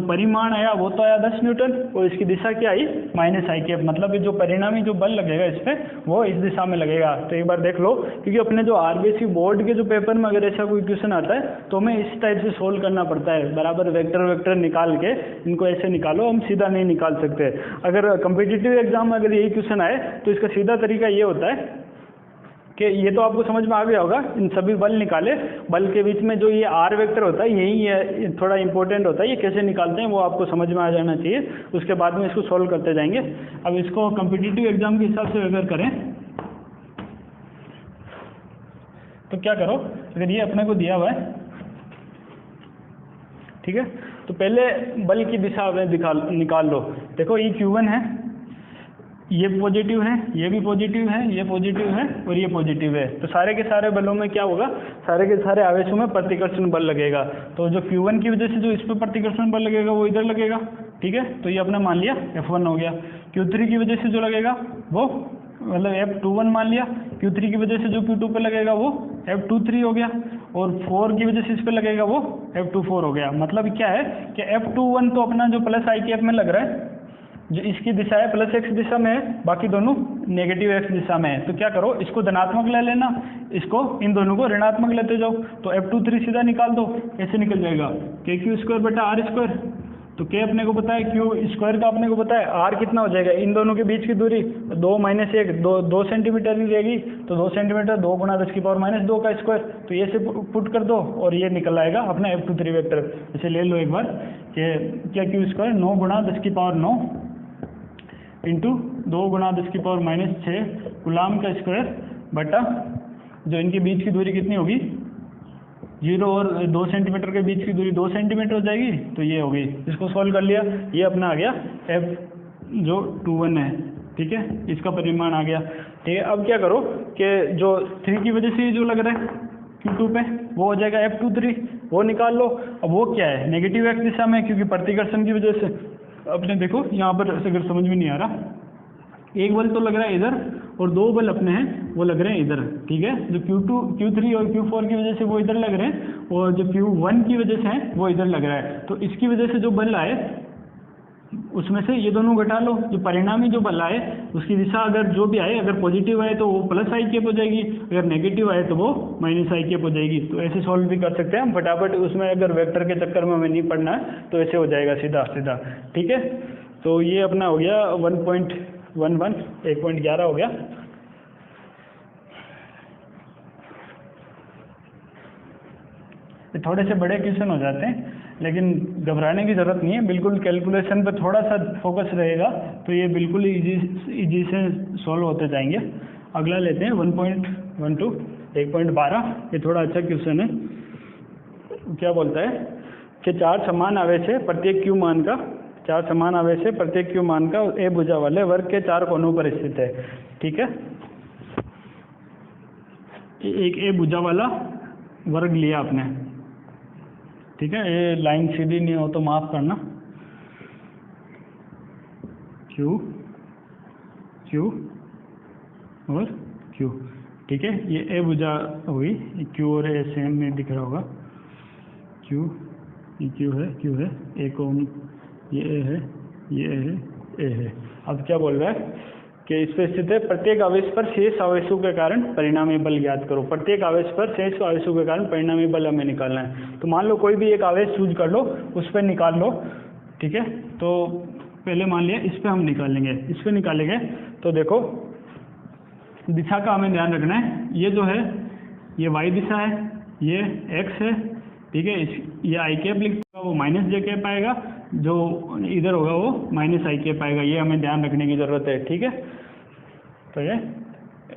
परिमाण आया वो तो आया 10 न्यूटन, और इसकी दिशा क्या आई, माइनस आई कैप, मतलब जो परिणामी जो बल लगेगा इस पर वो इस दिशा में लगेगा। तो एक बार देख लो, क्योंकि अपने जो आरबीएससी बोर्ड के जो पेपर में अगर ऐसा कोई क्वेश्चन आता है तो हमें इस टाइप से सोल्व करना पड़ता है, बराबर वेक्टर वेक्टर निकाल के इनको ऐसे निकालो, हम सीधा नहीं निकाल सकते। अगर कम्पिटिटिव एग्जाम में अगर यही क्वेश्चन आए तो इसका सीधा तरीका ये होता है कि ये तो आपको समझ में आ गया होगा, इन सभी बल निकाले, बल के बीच में जो ये आर वेक्टर होता है यही थोड़ा इंपॉर्टेंट होता है, ये कैसे निकालते हैं वो आपको समझ में आ जाना चाहिए, उसके बाद में इसको सॉल्व करते जाएंगे। अब इसको कम्पिटिटिव एग्जाम के हिसाब से अगर करें तो क्या करो, अगर ये अपने को दिया हुआ है, ठीक है, तो पहले बल की दिशा निकाल लो। देखो ये Q1 है, ये पॉजिटिव है, ये भी पॉजिटिव है, ये पॉजिटिव है और ये पॉजिटिव है, तो सारे के सारे बलों में क्या होगा, सारे के सारे आवेशों में प्रतिकर्षण बल लगेगा। तो जो Q1 की वजह से जो इस पर प्रतिकर्षण बल लगेगा वो इधर लगेगा। ठीक है, तो ये अपने मान लिया F1 हो गया। Q3 की वजह से जो लगेगा वो मतलब F21 मान लिया, Q3 की वजह से जो Q2 पे लगेगा वो F23 हो गया, और 4 की वजह से इस पे लगेगा वो F24 हो गया। मतलब क्या है कि F21 तो अपना जो प्लस आई कैप में लग रहा है, जो इसकी दिशा है प्लस x दिशा में है, बाकी दोनों नेगेटिव x दिशा में है। तो क्या करो, इसको धनात्मक ले लेना, इसको इन दोनों को ऋणात्मक लेते जाओ, तो F23 सीधा निकाल दो, कैसे निकल जाएगा, KQ² बटा R²। तो K अपने को पता है, Q² का अपने को पता है, R कितना हो जाएगा, इन दोनों के बीच की दूरी 2 - 1 2 सेंटीमीटर ही रहेगी, तो 2 सेंटीमीटर 2 × 10⁻² का स्क्वायर, तो ये से पुट कर दो और ये निकल आएगा अपना F23 वेक्टर। इसे ले लो एक बार कि क्या Q² 9 × 10⁹ इंटू 2 × 10⁻⁶ कूलाम का स्क्वायर बटा जो इनके बीच की दूरी कितनी होगी, 0 और 2 सेंटीमीटर के बीच की दूरी 2 सेंटीमीटर हो जाएगी, तो ये होगी। इसको सॉल्व कर लिया, ये अपना आ गया F21 है। ठीक है, इसका परिमाण आ गया। ठीक है, अब क्या करो कि जो 3 की वजह से जो लग रहा है Q2 पे वो हो जाएगा F23, वो निकाल लो। अब वो क्या है, नेगेटिव x दिशा में, क्योंकि प्रतिकर्षण की वजह से। अपने देखो यहाँ पर अगर समझ में नहीं आ रहा, एक बल तो लग रहा है इधर और 2 बल अपने हैं वो लग रहे हैं इधर। ठीक है, जो Q2 Q3 और Q4 की वजह से वो इधर लग रहे हैं, और जो Q1 की वजह से है वो इधर लग रहा है। तो इसकी वजह से जो बल आए उसमें से ये दोनों घटा लो, जो परिणामी जो बल आए उसकी दिशा अगर जो भी आए, अगर पॉजिटिव आए तो वो प्लस आई कैप हो जाएगी, अगर नेगेटिव आए तो वो माइनस आई कैप हो जाएगी। तो ऐसे सॉल्व भी कर सकते हैं हम फटाफट, उसमें अगर वेक्टर के चक्कर में हमें नहीं पड़ना है तो ऐसे हो जाएगा सीधा सीधा। ठीक है, तो ये अपना हो गया 1.11 1.11 हो गया। थोड़े से बड़े क्वेश्चन हो जाते हैं, लेकिन घबराने की ज़रूरत नहीं है, बिल्कुल कैलकुलेशन पर थोड़ा सा फोकस रहेगा तो ये बिल्कुल इजी से सॉल्व होते जाएंगे। अगला लेते हैं 1.12 1.12। ये थोड़ा अच्छा क्वेश्चन है। क्या बोलता है कि 4 समान आवेश है प्रत्येक Q मान का, 4 समान आवेश है प्रत्येक Q मान का A भुजा वाले वर्ग के 4 कोनों पर स्थित है। ठीक है, एक A भुजा वाला वर्ग लिया आपने। ठीक है, ये लाइन सीधी नहीं हो तो माफ करना। Q Q और Q। ठीक है, ये A भुजा हुई, Q और A सेम में दिख रहा होगा। Q ये Q है, A को ये A है, ये A है, A है। अब क्या बोल रहा है कि इस पे स्थित है प्रत्येक आवेश पर शेष आवेशों के कारण परिणामी बल ज्ञात करो। प्रत्येक आवेश पर शेष आवेशों के कारण परिणामी बल हमें निकालना है। तो मान लो कोई भी एक आवेश चूज कर लो, उस पर निकाल लो, ठीक है। तो पहले मान लिया इस पर हम निकालेंगे, इस पर निकालेंगे तो देखो दिशा का हमें ध्यान रखना है। ये जो है ये y दिशा है, ये x है, ठीक है। ये आई कैप लिखा वो माइनस जे कैप आएगा, जो इधर होगा वो माइनस आई कैप आएगा। ये हमें ध्यान रखने की ज़रूरत है, ठीक है। तो ये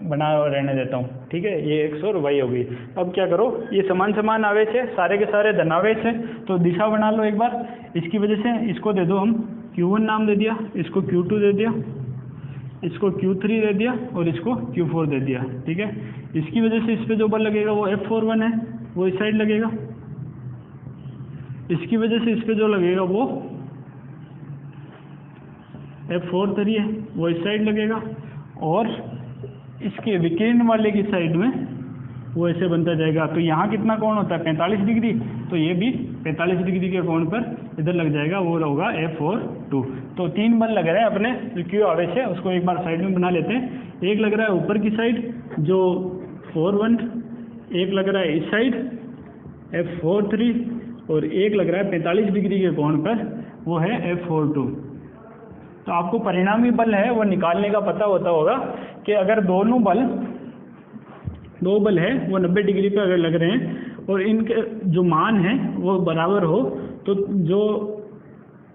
बना रहने देता हूँ, ठीक है। ये x और y होगी। अब क्या करो, ये समान समान आवेश है, सारे के सारे धनावेश है, तो दिशा बना लो एक बार। इसकी वजह से इसको दे दो हम Q1 नाम दे दिया, इसको Q2 दे दिया, इसको Q3 दे दिया और इसको Q4 दे दिया, ठीक है। इसकी वजह से इस पर जो बल लगेगा वो F41 है, वो इस साइड लगेगा। इसकी वजह से इस पर जो लगेगा वो F43 है, वो इस साइड लगेगा। और इसके विकिरण वाले की साइड में वो ऐसे बनता जाएगा। तो यहाँ कितना कोण होता है 45 डिग्री, तो ये भी 45 डिग्री के कोण पर इधर लग जाएगा, वो होगा F42। तो 3 बल लग रहे हैं अपने, जो Q आवेश है उसको एक बार साइड में बना लेते हैं। एक लग रहा है ऊपर की साइड जो 41, एक लग रहा है इस साइड F43 और एक लग रहा है 45 डिग्री के कोण पर, वो है F42। तो आपको परिणामी बल है वो निकालने का पता होता होगा कि अगर दो बल है वो 90 डिग्री पे अगर लग रहे हैं और इनके जो मान है वो बराबर हो, तो जो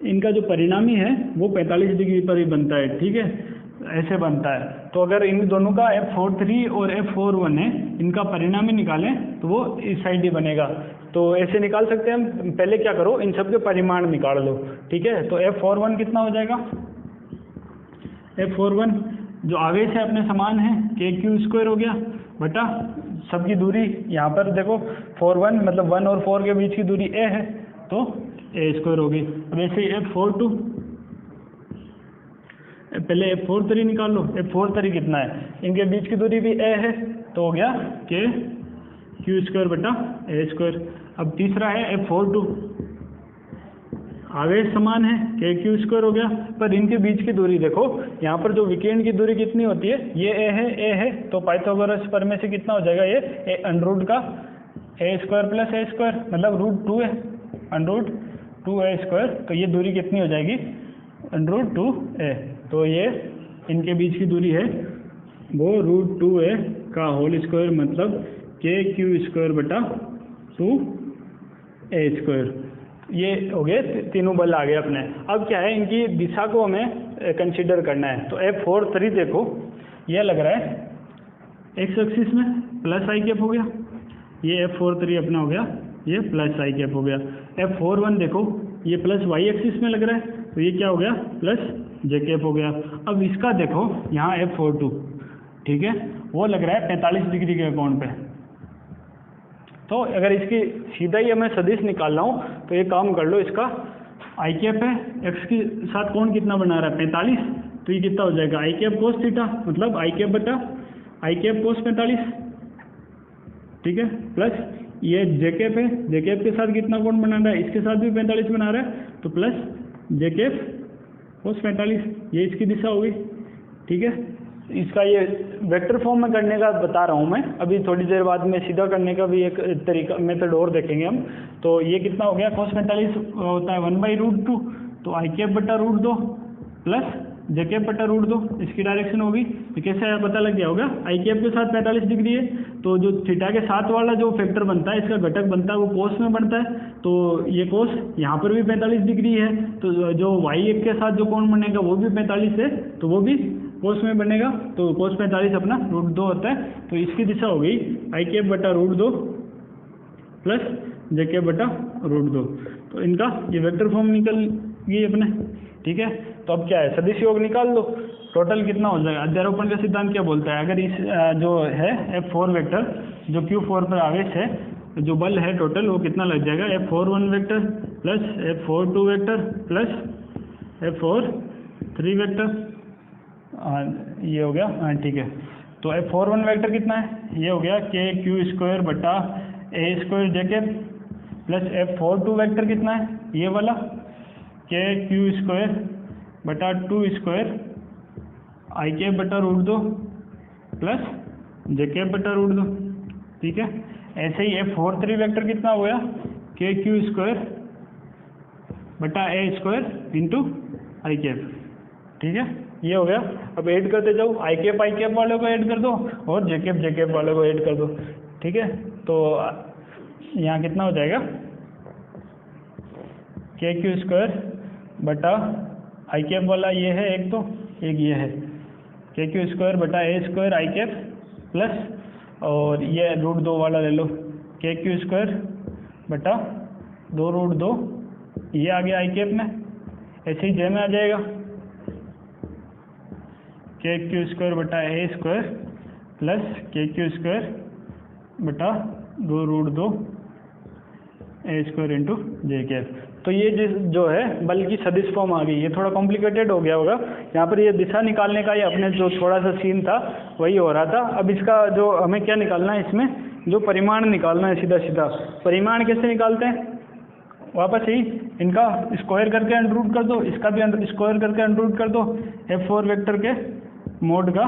इनका जो परिणामी है वो 45 डिग्री पर ही बनता है, ठीक है। ऐसे बनता है। तो अगर इन दोनों का F43 और F41 है, इनका परिणामी निकालें तो वो इस साइड ही बनेगा। तो ऐसे निकाल सकते हैं हम। पहले क्या करो, इन सब के परिमाण निकाल लो, ठीक है। तो F41 कितना हो जाएगा, F41 जो आवेश है अपने समान है, KQ² हो गया बटा सबकी दूरी यहाँ पर देखो 41 मतलब 1 और 4 के बीच की दूरी a है, तो a² होगी। अब ऐसे ही F42, पहले F43 निकाल लो। F43 कितना है, इनके बीच की दूरी भी a है, तो हो गया KQ² बटा a²। अब तीसरा है F42, आवेश समान है, KQ² हो गया, पर इनके बीच की दूरी देखो, यहाँ पर जो विकिरण की दूरी कितनी होती है, ये a है, तो पाइथागोरस प्रमेय से कितना हो जाएगा, ये √2 का a² प्लस a² मतलब √2 है, √2a²। तो ये दूरी कितनी हो जाएगी, √2a। तो ये इनके बीच की दूरी है वो √2a का होल² मतलब KQ² बटा 2a²। ये हो गए तीनों बल आ गए अपने। अब क्या है, इनकी दिशा को हमें कंसीडर करना है। तो F43 देखो, ये लग रहा है x एक्सिस में प्लस आई कैप हो गया, ये F43 अपना हो गया, ये प्लस आई कैप हो गया। F41 देखो, ये प्लस y एक्सिस में लग रहा है, तो ये क्या हो गया, प्लस जे कैप हो गया। अब इसका देखो यहाँ F42, ठीक है, वो लग रहा है 45 डिग्री के कोण पे। तो अगर इसकी सीधा ही हमें सदिश निकालना हो तो ये काम कर लो, इसका आई कैप है, x के साथ कोण कितना बना रहा है 45, तो ये कितना हो जाएगा आई कैप कोस थीटा, मतलब आई कैप बटा आई कैप कोस 45, ठीक है, प्लस ये जे कैप है, जे कैप के साथ कितना कोण बना रहा है, इसके साथ भी 45 बना रहा है, तो प्लस जे कैप कोस 45, ये इसकी दिशा होगी, ठीक है। इसका ये वेक्टर फॉर्म में करने का बता रहा हूँ मैं, अभी थोड़ी देर बाद में सीधा करने का भी एक तरीका मेथड और देखेंगे हम। तो ये कितना हो गया, cos 45 होता है 1/√2, तो आई कैप बटा √2 प्लस जे कैप बटा √2, इसकी डायरेक्शन होगी। तो कैसे आया पता लग गया होगा, आई कैप के साथ 45 डिग्री है, तो जो थीटा के साथ वाला जो फैक्टर बनता है, इसका घटक बनता है, वो कोस में बनता है, तो ये कोस यहाँ पर भी 45 डिग्री है, तो जो y के साथ जो कोण बनेगा वो भी 45 है, तो वो भी कोस में बनेगा, तो कोस 45 अपना √2 होता है। तो इसकी दिशा हो गई आई कैप बटा √2 प्लस जे कैप बटा √2। तो इनका ये वेक्टर फॉर्म निकल गई अपने, ठीक है। तो अब क्या है, सदिश योग निकाल लो, टोटल कितना हो जाएगा। अध्यारोपण का सिद्धांत क्या बोलता है, अगर इस जो है F4 वेक्टर जो Q4 पर आवेश है, जो बल है टोटल वो कितना लग जाएगा, F41 vector plus F42 vector plus F43 vector, ये हो गया, हाँ ठीक है। तो F41 वेक्टर कितना है, ये हो गया KQ² बटा a² जे कैप प्लस F42 वेक्टर कितना है, ये वाला KQ² बटा 2² आई कैप बटा रूट 2 प्लस जे कैप बटा रूट 2, ठीक है। ऐसे ही F43 वेक्टर कितना हो गया, के क्यू स्क्वायर बटा ए स्क्वायर इंटू आई कैप, ठीक है, ये हो गया। अब ऐड करते जाओ, आई कैप वाले को ऐड कर दो और जे कैप वाले को ऐड कर दो, ठीक है। तो यहाँ कितना हो जाएगा, के क्यू स्क्वायर बटा आई कैप वाला ये है एक, तो एक ये है के क्यू स्क्वायर बटा ए स्क्वायर आई कैप प्लस, और ये रूट 2 वाला ले लो, के क्यू स्क्वायर बटा 2 रूट 2, ये आ गया आई कैप में। ऐसे ही जे में आ जाएगा के क्यू स्क्वायर बटा ए स्क्वायर प्लस के क्यू स्क्वायर बटा 2 रूट 2 ए स्क्वायर इंटू जे कैप। तो ये जो है बल की सदिश फॉर्म आ गई। ये थोड़ा कॉम्प्लिकेटेड हो गया होगा, यहाँ पर ये दिशा निकालने का ही अपने जो थोड़ा सा सीन था वही हो रहा था। अब इसका जो हमें क्या निकालना है, इसमें जो परिमाण निकालना है, सीधा सीधा परिमाण कैसे निकालते हैं, वापस ही इनका स्क्वायर करके अंडररूट कर दो, इसका भी स्क्वायर करके अंडररूट कर दो, F4 वेक्टर के मोड का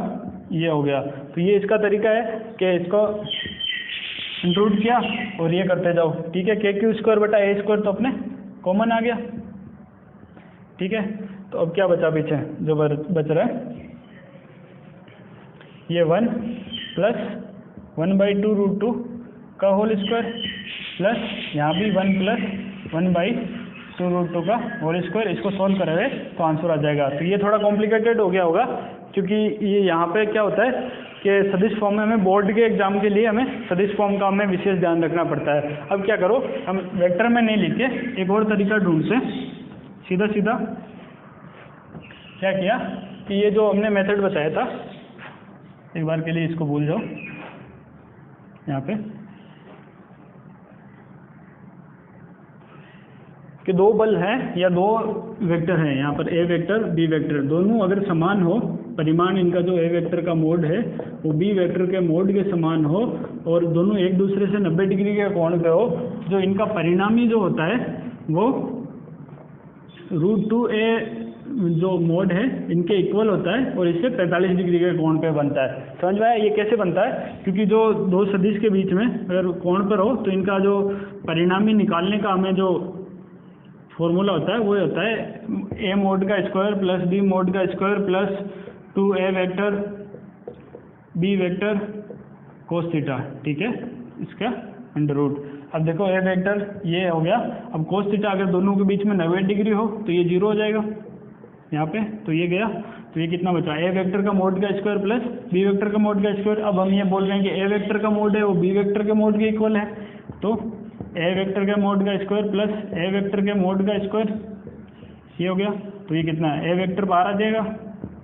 ये हो गया। तो ये इसका तरीका है कि इसको अंडररूट किया और ये करते जाओ, ठीक है। के क्यू स्क्वायर बटा ए स्क्वायर तो अपने कॉमन आ गया, ठीक है। तो अब क्या बचा पीछे, जो बच रहा है ये 1 प्लस 1/2 रूट 2 का होल स्क्वायर प्लस यहाँ भी 1 प्लस 1/2 रूट 2 का होल स्क्वायर। इसको सॉल्व करेंगे तो आंसर आ जाएगा। तो ये थोड़ा कॉम्प्लिकेटेड हो गया होगा, क्योंकि ये यहाँ पे क्या होता है कि सदिश फॉर्म में हमें बोर्ड के एग्जाम के लिए हमें सदिश फॉर्म का हमें विशेष ध्यान रखना पड़ता है। अब क्या करो, हम वेक्टर में नहीं लिख के एक और तरीका ढूंढ से, सीधा सीधा क्या किया कि ये जो हमने मेथड बताया था, एक बार के लिए इसको भूल जाओ, यहाँ पे कि दो बल हैं या दो वेक्टर हैं, यहाँ पर ए वेक्टर बी वेक्टर, दोनों अगर समान हो, परिमाण इनका जो ए वेक्टर का मोड है वो बी वेक्टर के मोड के समान हो और दोनों एक दूसरे से 90 डिग्री के कोण पे हो, जो इनका परिणामी जो होता है वो √2a जो मोड है इनके इक्वल होता है और इससे 45 डिग्री के कोण पे बनता है। समझ में आया ये कैसे बनता है? क्योंकि जो दो सदिश के बीच में अगर कोण पर हो तो इनका जो परिणामी निकालने का हमें जो फॉर्मूला होता है वो होता है ए मोड का स्क्वायर प्लस बी मोड का square plus 2a vector B vector cos theta, ठीक है, इसका अंडर रूट। अब देखो ए वेक्टर ये हो गया, अब कोस थीटा अगर दोनों के बीच में 90 डिग्री हो तो ये 0 हो जाएगा यहाँ पे, तो ये गया, तो ये कितना बचा, ए वेक्टर का मोड का स्क्वायर प्लस बी वेक्टर का मोड का स्क्वायर। अब हम ये बोल रहे हैं कि ए वेक्टर का मोड है वो बी वेक्टर के मोड के इक्वल है, तो ए वेक्टर के मोड का स्क्वायर प्लस ए वेक्टर के मोड का स्क्वायर, ये हो गया। तो ये कितना है, ए वेक्टर बाहर आ जाएगा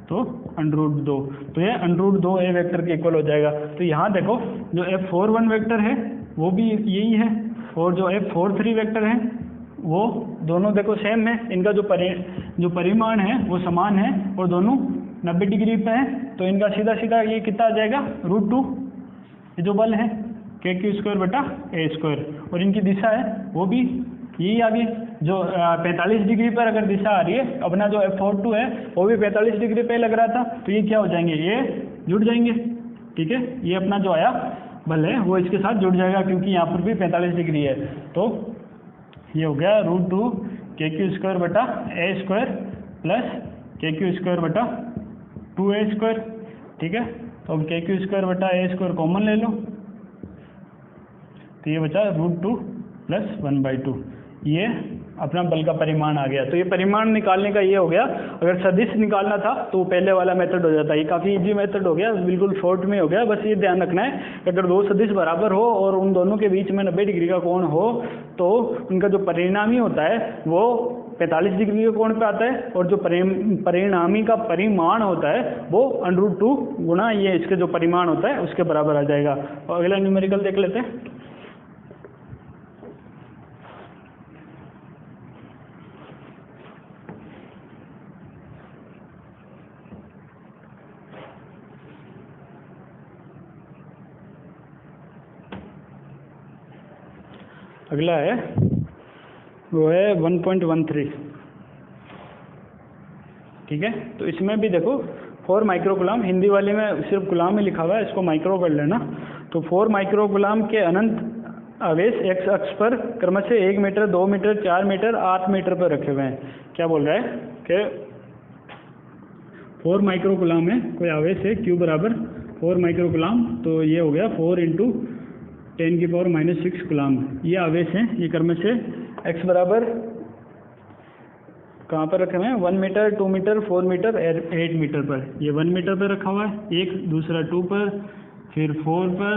तो √2, तो ये √2 ए वेक्टर के इक्वल हो जाएगा। तो यहाँ देखो जो F41 वेक्टर है वो भी यही है और जो F43 वेक्टर है वो दोनों देखो सेम है, इनका जो परिमाण है वो समान है और दोनों 90 डिग्री पे है, तो इनका सीधा सीधा ये कितना आ जाएगा √2, ये जो बल है के क्यू स्क्वायर बटा ए स्क्वायर, और इनकी दिशा है वो भी यही आ गई, जो 45 डिग्री पर अगर दिशा आ रही है, अपना जो F42 है वो भी 45 डिग्री पे लग रहा था, तो ये क्या हो जाएंगे, ये जुड़ जाएंगे, ठीक है। ये अपना जो आया बल है वो इसके साथ जुड़ जाएगा क्योंकि यहाँ पर भी 45 डिग्री है, तो ये हो गया √2 के क्यू स्क्वायर बटा ए स्क्वायर प्लस के क्यू स्क्वायर बटा 2a स्क्वायर, ठीक है। तो अब के क्यू स्क्वायर बटा ए स्क्वायर कॉमन ले लो, तो ये बचा √2 प्लस 1/2, ये अपना बल का परिमाण आ गया। तो ये परिमाण निकालने का ये हो गया। अगर सदिश निकालना था तो पहले वाला मेथड हो जाता है, ये काफ़ी इजी मेथड हो गया, बिल्कुल शॉर्ट में हो गया। बस ये ध्यान रखना है कि अगर दो सदिश बराबर हो और उन दोनों के बीच में 90 डिग्री का कोण हो तो उनका जो परिणामी होता है वो 45 डिग्री के कोण पे आता है और जो परिणामी का परिमाण होता है वो √2 गुणा ये इसके जो परिमाण होता है उसके बराबर आ जाएगा। और अगला न्यूमेरिकल देख लेते हैं। अगला है वो है 1.13, ठीक है। तो इसमें भी देखो 4 माइक्रोकुलाम, हिंदी वाले में सिर्फ गुलाम ही लिखा हुआ है, इसको माइक्रो कर लेना। तो 4 माइक्रोकुलाम के अनंत आवेश एक्स अक्ष पर क्रमशः 1 मीटर, 2 मीटर, 4 मीटर, 8 मीटर पर रखे हुए हैं। क्या बोल रहा है कि 4 माइक्रोकुलाम में कोई आवेश है Q बराबर 4 माइक्रोकुलाम, तो ये हो गया 4 × 10⁻⁻6 कुलाम। ये आवेश हैं, ये क्रमशः x बराबर कहाँ पर रखे हुए हैं, 1 मीटर, 2 मीटर, 4 मीटर, 8 मीटर पर। ये 1 मीटर पर रखा हुआ है एक, दूसरा 2 पर, फिर 4 पर,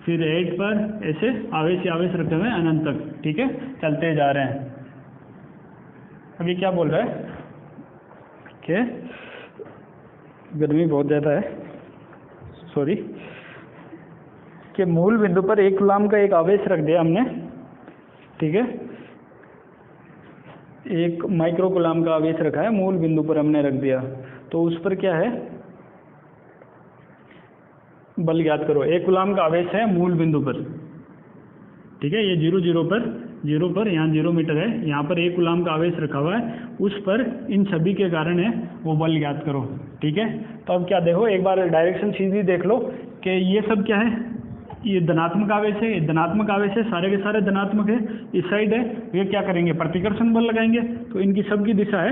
फिर 8 पर, ऐसे आवेश ही आवेश रखे हुए हैं अनंत तक। ठीक है, चलते जा रहे हैं। अभी क्या बोल रहा है कि गर्मी बहुत ज़्यादा है, सॉरी, कि मूल बिंदु पर 1 कूलाम का एक आवेश रख दिया हमने। ठीक है, 1 माइक्रो कूलाम का आवेश रखा है, मूल बिंदु पर हमने रख दिया, तो उस पर क्या है, बल ज्ञात करो। 1 कूलाम का आवेश है मूल बिंदु पर। ठीक है, ये 0 पर यहाँ 0 मीटर है, यहाँ पर 1 कूलाम का आवेश रखा हुआ है, उस पर इन सभी के कारण है वो बल ज्ञात करो। ठीक है, तो अब क्या देखो, एक बार डायरेक्शन सीधी देख लो कि ये सब क्या है, ये धनात्मक आवेश है, ये धनात्मक आवेश है, सारे के सारे धनात्मक है। इस साइड है, ये क्या करेंगे, प्रतिकर्षण बल लगाएंगे, तो इनकी सबकी दिशा है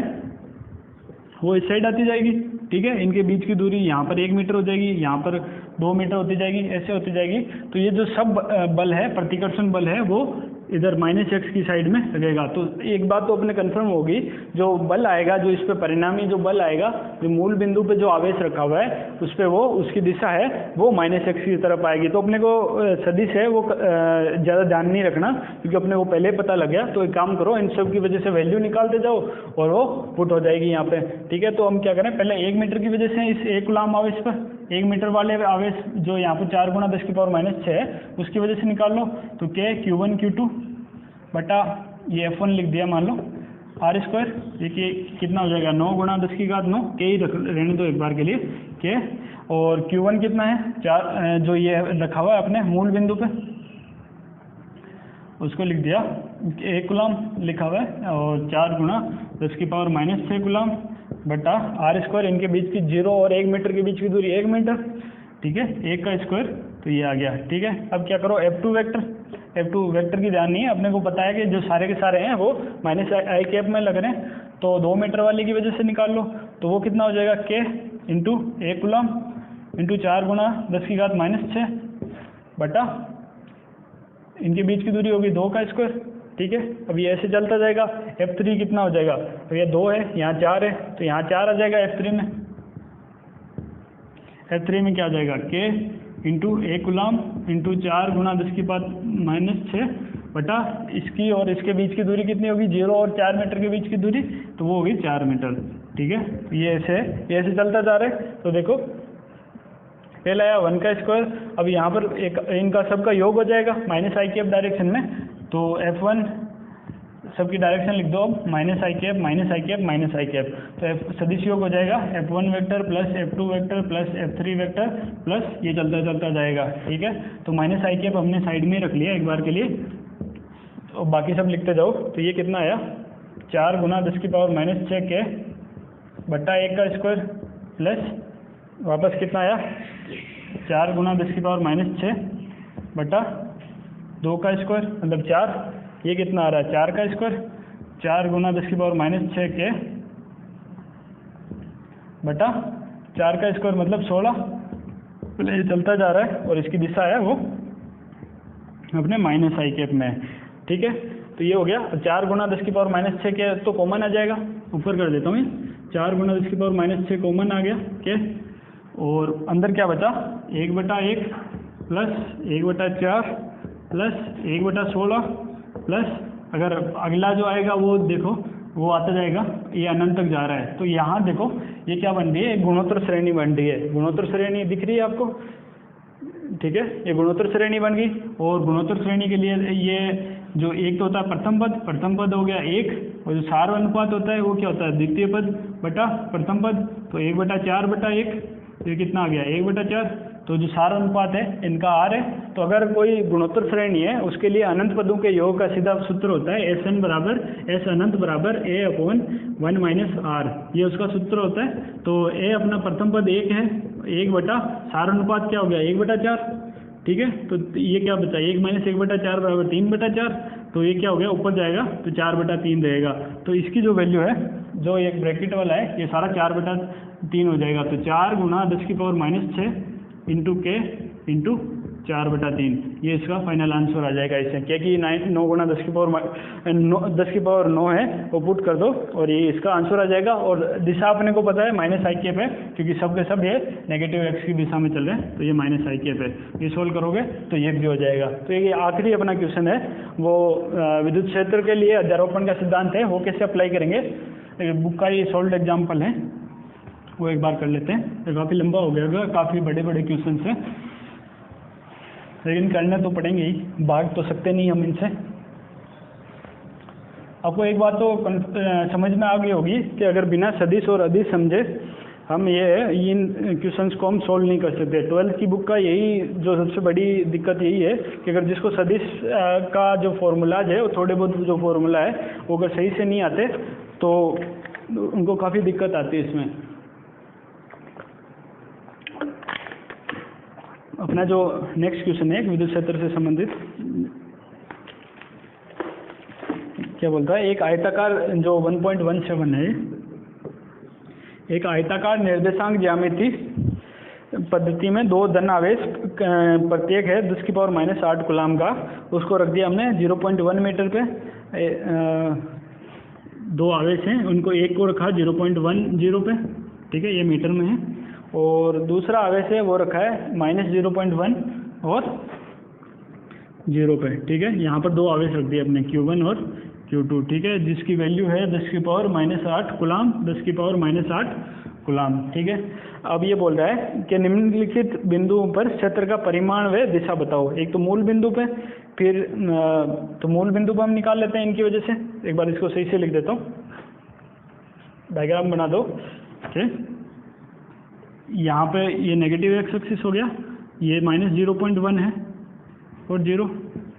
वो इस साइड आती जाएगी। ठीक है, इनके बीच की दूरी यहाँ पर 1 मीटर हो जाएगी, यहाँ पर 2 मीटर होती जाएगी, ऐसे होती जाएगी। तो ये जो सब बल है, प्रतिकर्षण बल है, वो इधर -x की साइड में लगेगा। तो एक बात तो अपने कंफर्म होगी, जो बल आएगा, जो इस पे परिणामी जो बल आएगा, जो मूल बिंदु पे जो आवेश रखा हुआ है उस पे वो उसकी दिशा है वो -x की तरफ आएगी। तो अपने को सदिश है वो ज़्यादा ध्यान नहीं रखना, क्योंकि अपने को पहले पता लग गया। तो एक काम करो, इन सब की वजह से वैल्यू निकालते जाओ और वो पुट हो जाएगी यहाँ पे। ठीक है, तो हम क्या करें, पहले 1 मीटर की वजह से इस 1 कूलाम आवेश पर, 1 मीटर वाले आवेश जो यहाँ पर 4 × 10⁻⁻6 है, उसकी वजह से निकाल लो। तो क्या है, Q1 Q2 बटा ये F1 लिख दिया, मान लो r², ये कितना हो जाएगा, 9 × 10⁹ के ही रहने दो एक बार के लिए के। और Q1 कितना है, 4, जो ये रखा हुआ है अपने मूल बिंदु पे, उसको लिख दिया 1 कूलाम लिखा हुआ है, और 4 × 10⁻⁻6 कूलाम बटा r², इनके बीच की 0 और 1 मीटर के बीच की दूरी 1 मीटर। ठीक है, 1 का स्क्वायर, तो ये आ गया। ठीक है, अब क्या करो, F2 वेक्टर की ध्यान नहीं है, अपने को पता है कि जो सारे के सारे हैं वो -i में लग रहे हैं, तो 2 मीटर वाले की वजह से निकाल लो। तो वो कितना हो जाएगा, k × 1 कूलाम × 4 × 10⁻⁻6 बटा इनके बीच की दूरी होगी 2 का स्क्वायर। ठीक है, अब ये ऐसे चलता जाएगा। F3 कितना हो जाएगा, तो ये 2 है, यहाँ 4 है, तो यहाँ 4 आ जाएगा F3 में। F3 में क्या आ जाएगा, k × 1 कूलाम × 4 × 10⁻⁻6 बटा इसकी और इसके बीच की दूरी कितनी होगी, 0 और 4 मीटर के बीच की दूरी, तो वो होगी 4 मीटर। ठीक है, ये ऐसे चलता जा रहा है। तो देखो, पहला आया 1 का स्क्वायर, अब यहाँ पर एक इनका सबका योग हो जाएगा -i डायरेक्शन में, तो F1 सबकी डायरेक्शन लिख दो अब, -i, तो सदिश योग हो जाएगा F1 vector plus F2 vector plus F3 vector plus ये चलता जाएगा। ठीक है, तो -i हमने साइड में रख लिया एक बार के लिए, तो बाकी सब लिखते जाओ। तो ये कितना आया, 4 × 10⁻⁻6 के बटा 1 का स्क्वायर प्लस वापस कितना आया, 4 × 10⁻⁻6 बटा 2 का स्क्वायर, मतलब 4, ये कितना आ रहा है, 4 का स्क्वायर, 4 × 10⁻⁻6 के बटा 4 का स्क्वायर मतलब 16। ये चलता जा रहा है और इसकी दिशा है वो अपने -i में। ठीक है, तो ये हो गया। 4 × 10⁻⁻6 के तो कॉमन आ जाएगा, ऊपर कर देता हूँ, 4 × 10⁻⁻6 कॉमन आ गया के, और अंदर क्या बचा, 1/1 प्लस 1/4 प्लस 1/16 प्लस, अगर अगला जो आएगा वो देखो वो आता जाएगा, ये अनंत तक जा रहा है। तो यहाँ देखो ये क्या बन रही है, गुणोत्तर श्रेणी बन रही है। गुणोत्तर श्रेणी दिख रही है आपको, ठीक है, ये गुणोत्तर श्रेणी बन गई। और गुणोत्तर श्रेणी के लिए ये जो एक तो होता है प्रथम पद हो गया 1, और जो सार अनुपात होता है वो क्या होता है, द्वितीय पद बटा प्रथम पद, तो 1/4/1, तो ये कितना आ गया, 1/4, तो जो सार अनुपात है इनका आर है। तो अगर कोई गुणोत्तर श्रेणी है उसके लिए अनंत पदों के योग का सीधा सूत्र होता है एस एन बराबर एस अनंत बराबर ए अपॉन 1 माइनस आर, ये उसका सूत्र होता है। तो ए अपना प्रथम पद 1 है, 1 बटा सार अनुपात क्या हो गया 1 बटा 4, ठीक है। तो ये क्या बचा 1 माइनस 1 बटा 4 बराबर 3 बटा 4, तो ये क्या हो गया ऊपर जाएगा तो 4 बटा 3 रहेगा। तो इसकी जो वैल्यू है जो एक ब्रैकेट वाला है ये सारा 4 बटा 3 हो जाएगा। तो 4 गुना 10 की पावर माइनस 6 इंटू के इंटू 4 बटा 3, ये इसका फाइनल आंसर आ जाएगा इससे, क्या कि 9 गुना 10 की पावर 9 है वो पुट कर दो और ये इसका आंसर आ जाएगा। और दिशा अपने को पता है माइनस आई कैप है क्योंकि सब के सब ये नेगेटिव एक्स की दिशा में चल रहे हैं, तो ये माइनस आई कैप है। ये सोल्व करोगे तो ये भी हो जाएगा। तो ये आखिरी अपना क्वेश्चन है वो विद्युत क्षेत्र के लिए अध्यारोपण का सिद्धांत है, वो कैसे अप्लाई करेंगे बुक का ये सोल्व एग्जाम्पल है वो एक बार कर लेते हैं। काफ़ी लंबा हो गया, काफ़ी बड़े बड़े क्वेश्चन हैं लेकिन करने तो पड़ेंगे ही, भाग तो सकते नहीं हम इनसे। आपको एक बात तो समझ में आ गई होगी कि अगर बिना सदिश और अदिश समझे हम इन क्वेश्चंस को हम सोल्व नहीं कर सकते। 12th की बुक का यही जो सबसे बड़ी दिक्कत यही है कि अगर जिसको सदिश का जो फॉर्मूलाज है वो थोड़े बहुत जो फॉर्मूला है वो अगर सही से नहीं आते तो उनको काफ़ी दिक्कत आती है इसमें। अपना जो नेक्स्ट क्वेश्चन है विद्युत क्षेत्र से संबंधित क्या बोलता है, एक आयताकार जो 1.17 है, एक आयताकार निर्देशांक ज्यामिति पद्धति में 2 धन आवेश प्रत्येक है 10 की पावर माइनस 8 कूलाम का, उसको रख दिया हमने 0.1 मीटर पे। 2 आवेश हैं उनको एक को रखा 0.10 पे, ठीक है, ये मीटर में है। और दूसरा आवेश है वो रखा है माइनस 0.1 और 0 पे, ठीक है। यहाँ पर 2 आवेश रख दिए अपने Q1 और Q2, ठीक है, जिसकी वैल्यू है 10 की पावर माइनस 8 कूलाम, 10 की पावर माइनस 8 कूलाम, ठीक है। अब ये बोल रहा है कि निम्नलिखित बिंदुओं पर क्षेत्र का परिमाण व दिशा बताओ। एक तो मूल बिंदु पे, फिर तो मूल बिंदु पर हम निकाल लेते हैं इनकी वजह से। एक बार इसको सही से लिख देता हूँ, डायग्राम बना दो, ठीक। यहाँ पे ये नेगेटिव एक्स एक्सिस हो गया, ये माइनस 0.1 है और 0,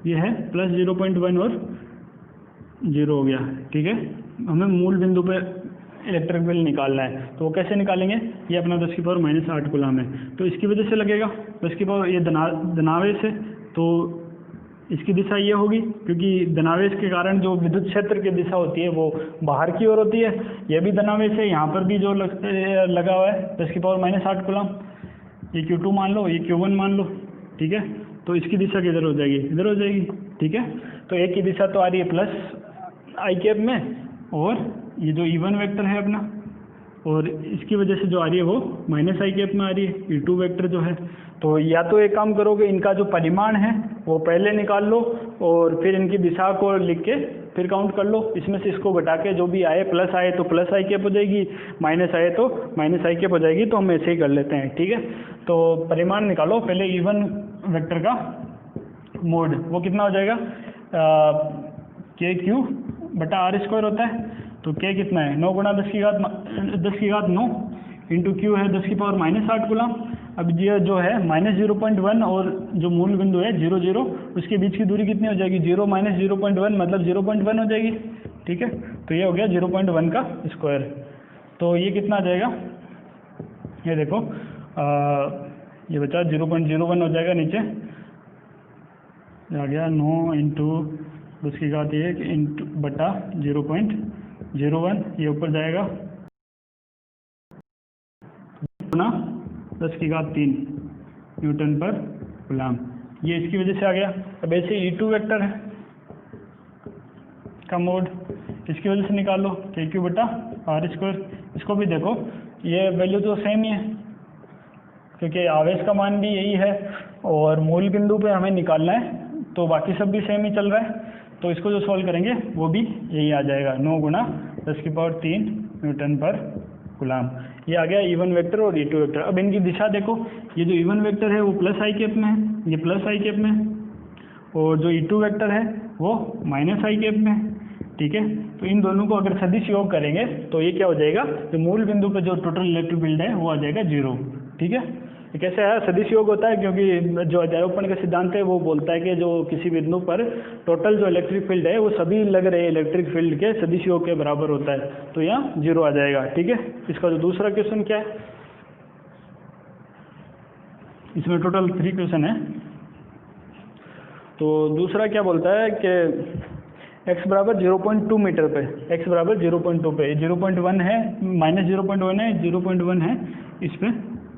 ये है प्लस 0.1 और 0 हो गया, ठीक है। हमें मूल बिंदु पे इलेक्ट्रिक बिल निकालना है, तो वो कैसे निकालेंगे, ये अपना 10 की पावर माइनस 8 कूलाम है, तो इसकी वजह से लगेगा 10 की पावर, ये धनावेश है तो इसकी दिशा ये होगी, क्योंकि धनावेश के कारण जो विद्युत क्षेत्र की दिशा होती है वो बाहर की ओर होती है। ये भी धनावेश है, यहाँ पर भी जो लगा हुआ है 10 की पावर माइनस 8 कूलाम, ये Q2 मान लो, ये Q1 मान लो, ठीक है। तो इसकी दिशा किधर हो जाएगी, इधर हो जाएगी, ठीक है। तो एक की दिशा तो आ रही है प्लस आई कैप में, और ये जो E1 वेक्टर है अपना, और इसकी वजह से जो आ रही है वो माइनस आई कैप में आ रही है, E2 वेक्टर जो है। तो या तो एक काम करोगे, इनका जो परिमाण है वो पहले निकाल लो और फिर इनकी दिशा को लिख के फिर काउंट कर लो, इसमें से इसको घटा के जो भी आए, प्लस आए तो प्लस आई कैप हो जाएगी, माइनस आए तो माइनस आई कैप हो जाएगी। तो हम ऐसे ही कर लेते हैं, ठीक है। तो परिमाण निकालो पहले, E1 वेक्टर का मोड वो कितना हो जाएगा, KQ बटा R स्क्वायर होता है, तो K कितना है 9 गुना 10 की घात 9 इंटू Q है 10 की पावर माइनस 8 कूलाम। अब ये जो है माइनस 0.1 और जो मूल बिंदु है 0 0, उसके बीच की दूरी कितनी हो जाएगी, 0 माइनस 0.1 मतलब 0.1 हो जाएगी, ठीक है। तो ये हो गया 0.1 का स्क्वायर। तो ये कितना आ जाएगा, ये देखो ये बचा 0.01 हो जाएगा, नीचे आ गया 9 इंटू 10 की घात 1 इंटू बटा 0.01, ये ऊपर जाएगा गुना 10 की घात 3 न्यूटन पर कूलाम, ये इसकी वजह से आ गया। अब ऐसे E2 वेक्टर है का मोड, इसकी वजह से निकाल लो KQ बटा R स्क्वायर। इसको भी देखो, ये वैल्यू तो सेम ही है क्योंकि आवेश का मान भी यही है और मूल बिंदु पे हमें निकालना है, तो बाकी सब भी सेम ही चल रहा है। तो इसको जो सॉल्व करेंगे वो भी यही आ जाएगा, 9 गुना 10 की पावर 3 न्यूटन पर कूलाम। ये आ गया E1 वेक्टर और E2 वेक्टर। अब इनकी दिशा देखो, ये जो E1 वेक्टर है वो प्लस आई कैप में है, ये प्लस आई कैप में है, और जो E2 वेक्टर है वो माइनस आई कैप में है, ठीक है। तो इन दोनों को अगर सदिश योग करेंगे तो ये क्या हो जाएगा, तो मूल बिंदु पर जो टोटल इलेक्ट्रिक फील्ड है वो आ जाएगा 0, ठीक है। ये कैसे है? सदिश योग होता है क्योंकि जो अध्यारोपण का सिद्धांत है वो बोलता है कि जो किसी बिंदु पर टोटल जो इलेक्ट्रिक फील्ड है वो सभी लग रहे इलेक्ट्रिक फील्ड के सदिश योग के बराबर होता है, तो यहाँ 0 आ जाएगा। ठीक है, इसका जो दूसरा क्वेश्चन क्या है, इसमें टोटल 3 क्वेश्चन है। तो दूसरा क्या बोलता है कि x बराबर 0.2 मीटर पे, x बराबर 0.2 पे, 0.1 है, -0.1 है, 0.1 है, इस पे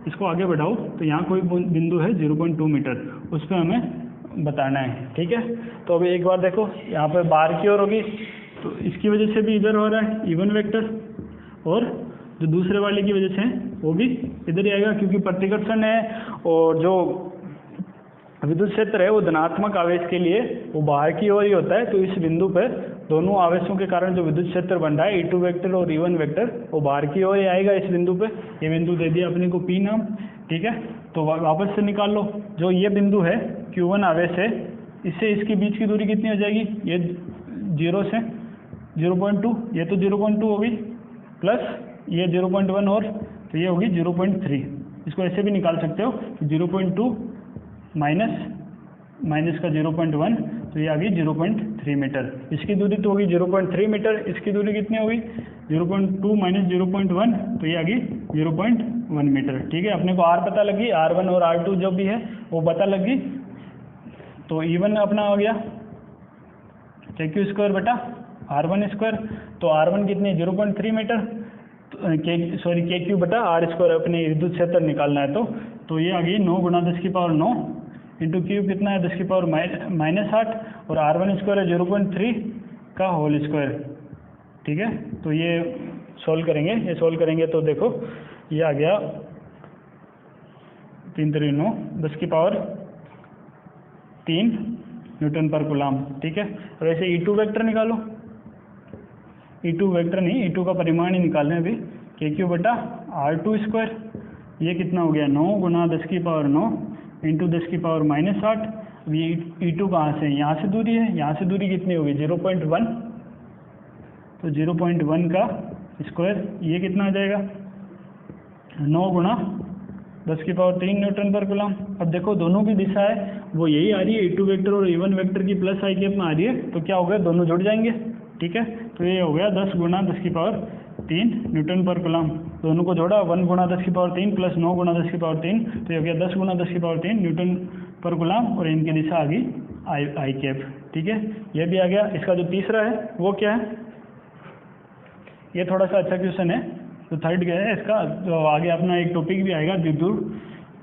इसको आगे बढ़ाओ तो यहाँ कोई बिंदु है 0.2 मीटर, उस पर हमें बताना है। ठीक है, तो अभी एक बार देखो, यहाँ पर बाहर की ओर होगी तो इसकी वजह से भी इधर हो रहा है इवन वेक्टर, और जो दूसरे वाले की वजह से वो भी इधर ही आएगा क्योंकि प्रतिकर्षण है, और जो विद्युत क्षेत्र है वो धनात्मक आवेश के लिए वो बाहर की ओर ही होता है। तो इस बिंदु पर दोनों आवेशों के कारण जो विद्युत क्षेत्र बन रहा है E2 वेक्टर और E1 वेक्टर वो बाहर की ओर ही आएगा इस बिंदु पे। ये बिंदु दे दिया अपने को P नाम। ठीक है, तो वापस से निकाल लो, जो ये बिंदु है Q1 आवेश है, इससे इसके बीच की दूरी कितनी हो जाएगी, ये 0 से 0.2, ये तो 0.2 होगी, प्लस ये 0.1 और, तो ये होगी 0.3। इसको ऐसे भी निकाल सकते हो, 0.2 माइनस का 0.1, तो ये आ गई 0.3 मीटर। इसकी दूरी तो होगी 0.3 मीटर, इसकी दूरी कितनी होगी 0.2 माइनस 0.1, तो ये आ गई 0.1 मीटर। ठीक है, अपने को R पता लगी, R1 और R2 जो भी है वो पता लगी, तो E1 अपना हो गया KQ स्क्वायर बटा R1 स्क्वायर, तो R1 कितनी 0.3 मीटर, KQ बटा R स्क्वायर अपने विद्युत क्षेत्र निकालना है, तो ये आ गई 9 गुणा 10 की पावर 9 इंटू क्यूब कितना है 10 की पावर -8, और R1 स्क्वायर है 0.3 का होल स्क्वायर। ठीक है, तो ये सोल्व करेंगे, ये सोल्व करेंगे तो देखो ये आ गया 3 3 9 10 की पावर 3 न्यूटन पर कूलम। ठीक है, और ऐसे E2 वेक्टर निकालो, E2 वेक्टर नहीं, E2 का परिमाण ही निकालना है अभी, KQ बटा R2 स्क्वायर, ये कितना हो गया 9 गुणा 10 की पावर 9 इंटू 10 की पावर -8। अब ये E2 कहाँ से, यहाँ से दूरी है, यहाँ से दूरी कितनी होगी 0.1, तो 0.1 का स्क्वायर, ये कितना आ जाएगा 9 गुणा 10 की पावर 3 न्यूटन पर कूलम। अब देखो दोनों की दिशा है वो यही आ रही है, E2 वेक्टर और E1 वेक्टर की प्लस आई कैप में आ रही है, तो क्या हो गया दोनों जुड़ जाएंगे। ठीक है, तो ये हो गया 10 गुणा 10 की पावर 3 न्यूटन पर कूलम, दोनों को जोड़ा 1 गुणा 10 की पावर 3 प्लस 9 गुणा 10 की पावर 3, तो ये हो गया 10 गुणा 10 की पावर 3 न्यूटन पर कूलम, और इनकी दिशा आ गई आई कैप। ठीक है, ये भी आ गया। इसका जो तीसरा है वो क्या है, ये थोड़ा सा अच्छा क्वेश्चन है, तो थर्ड क्या है इसका, तो आगे अपना एक टॉपिक भी आएगा द्विध्रुव,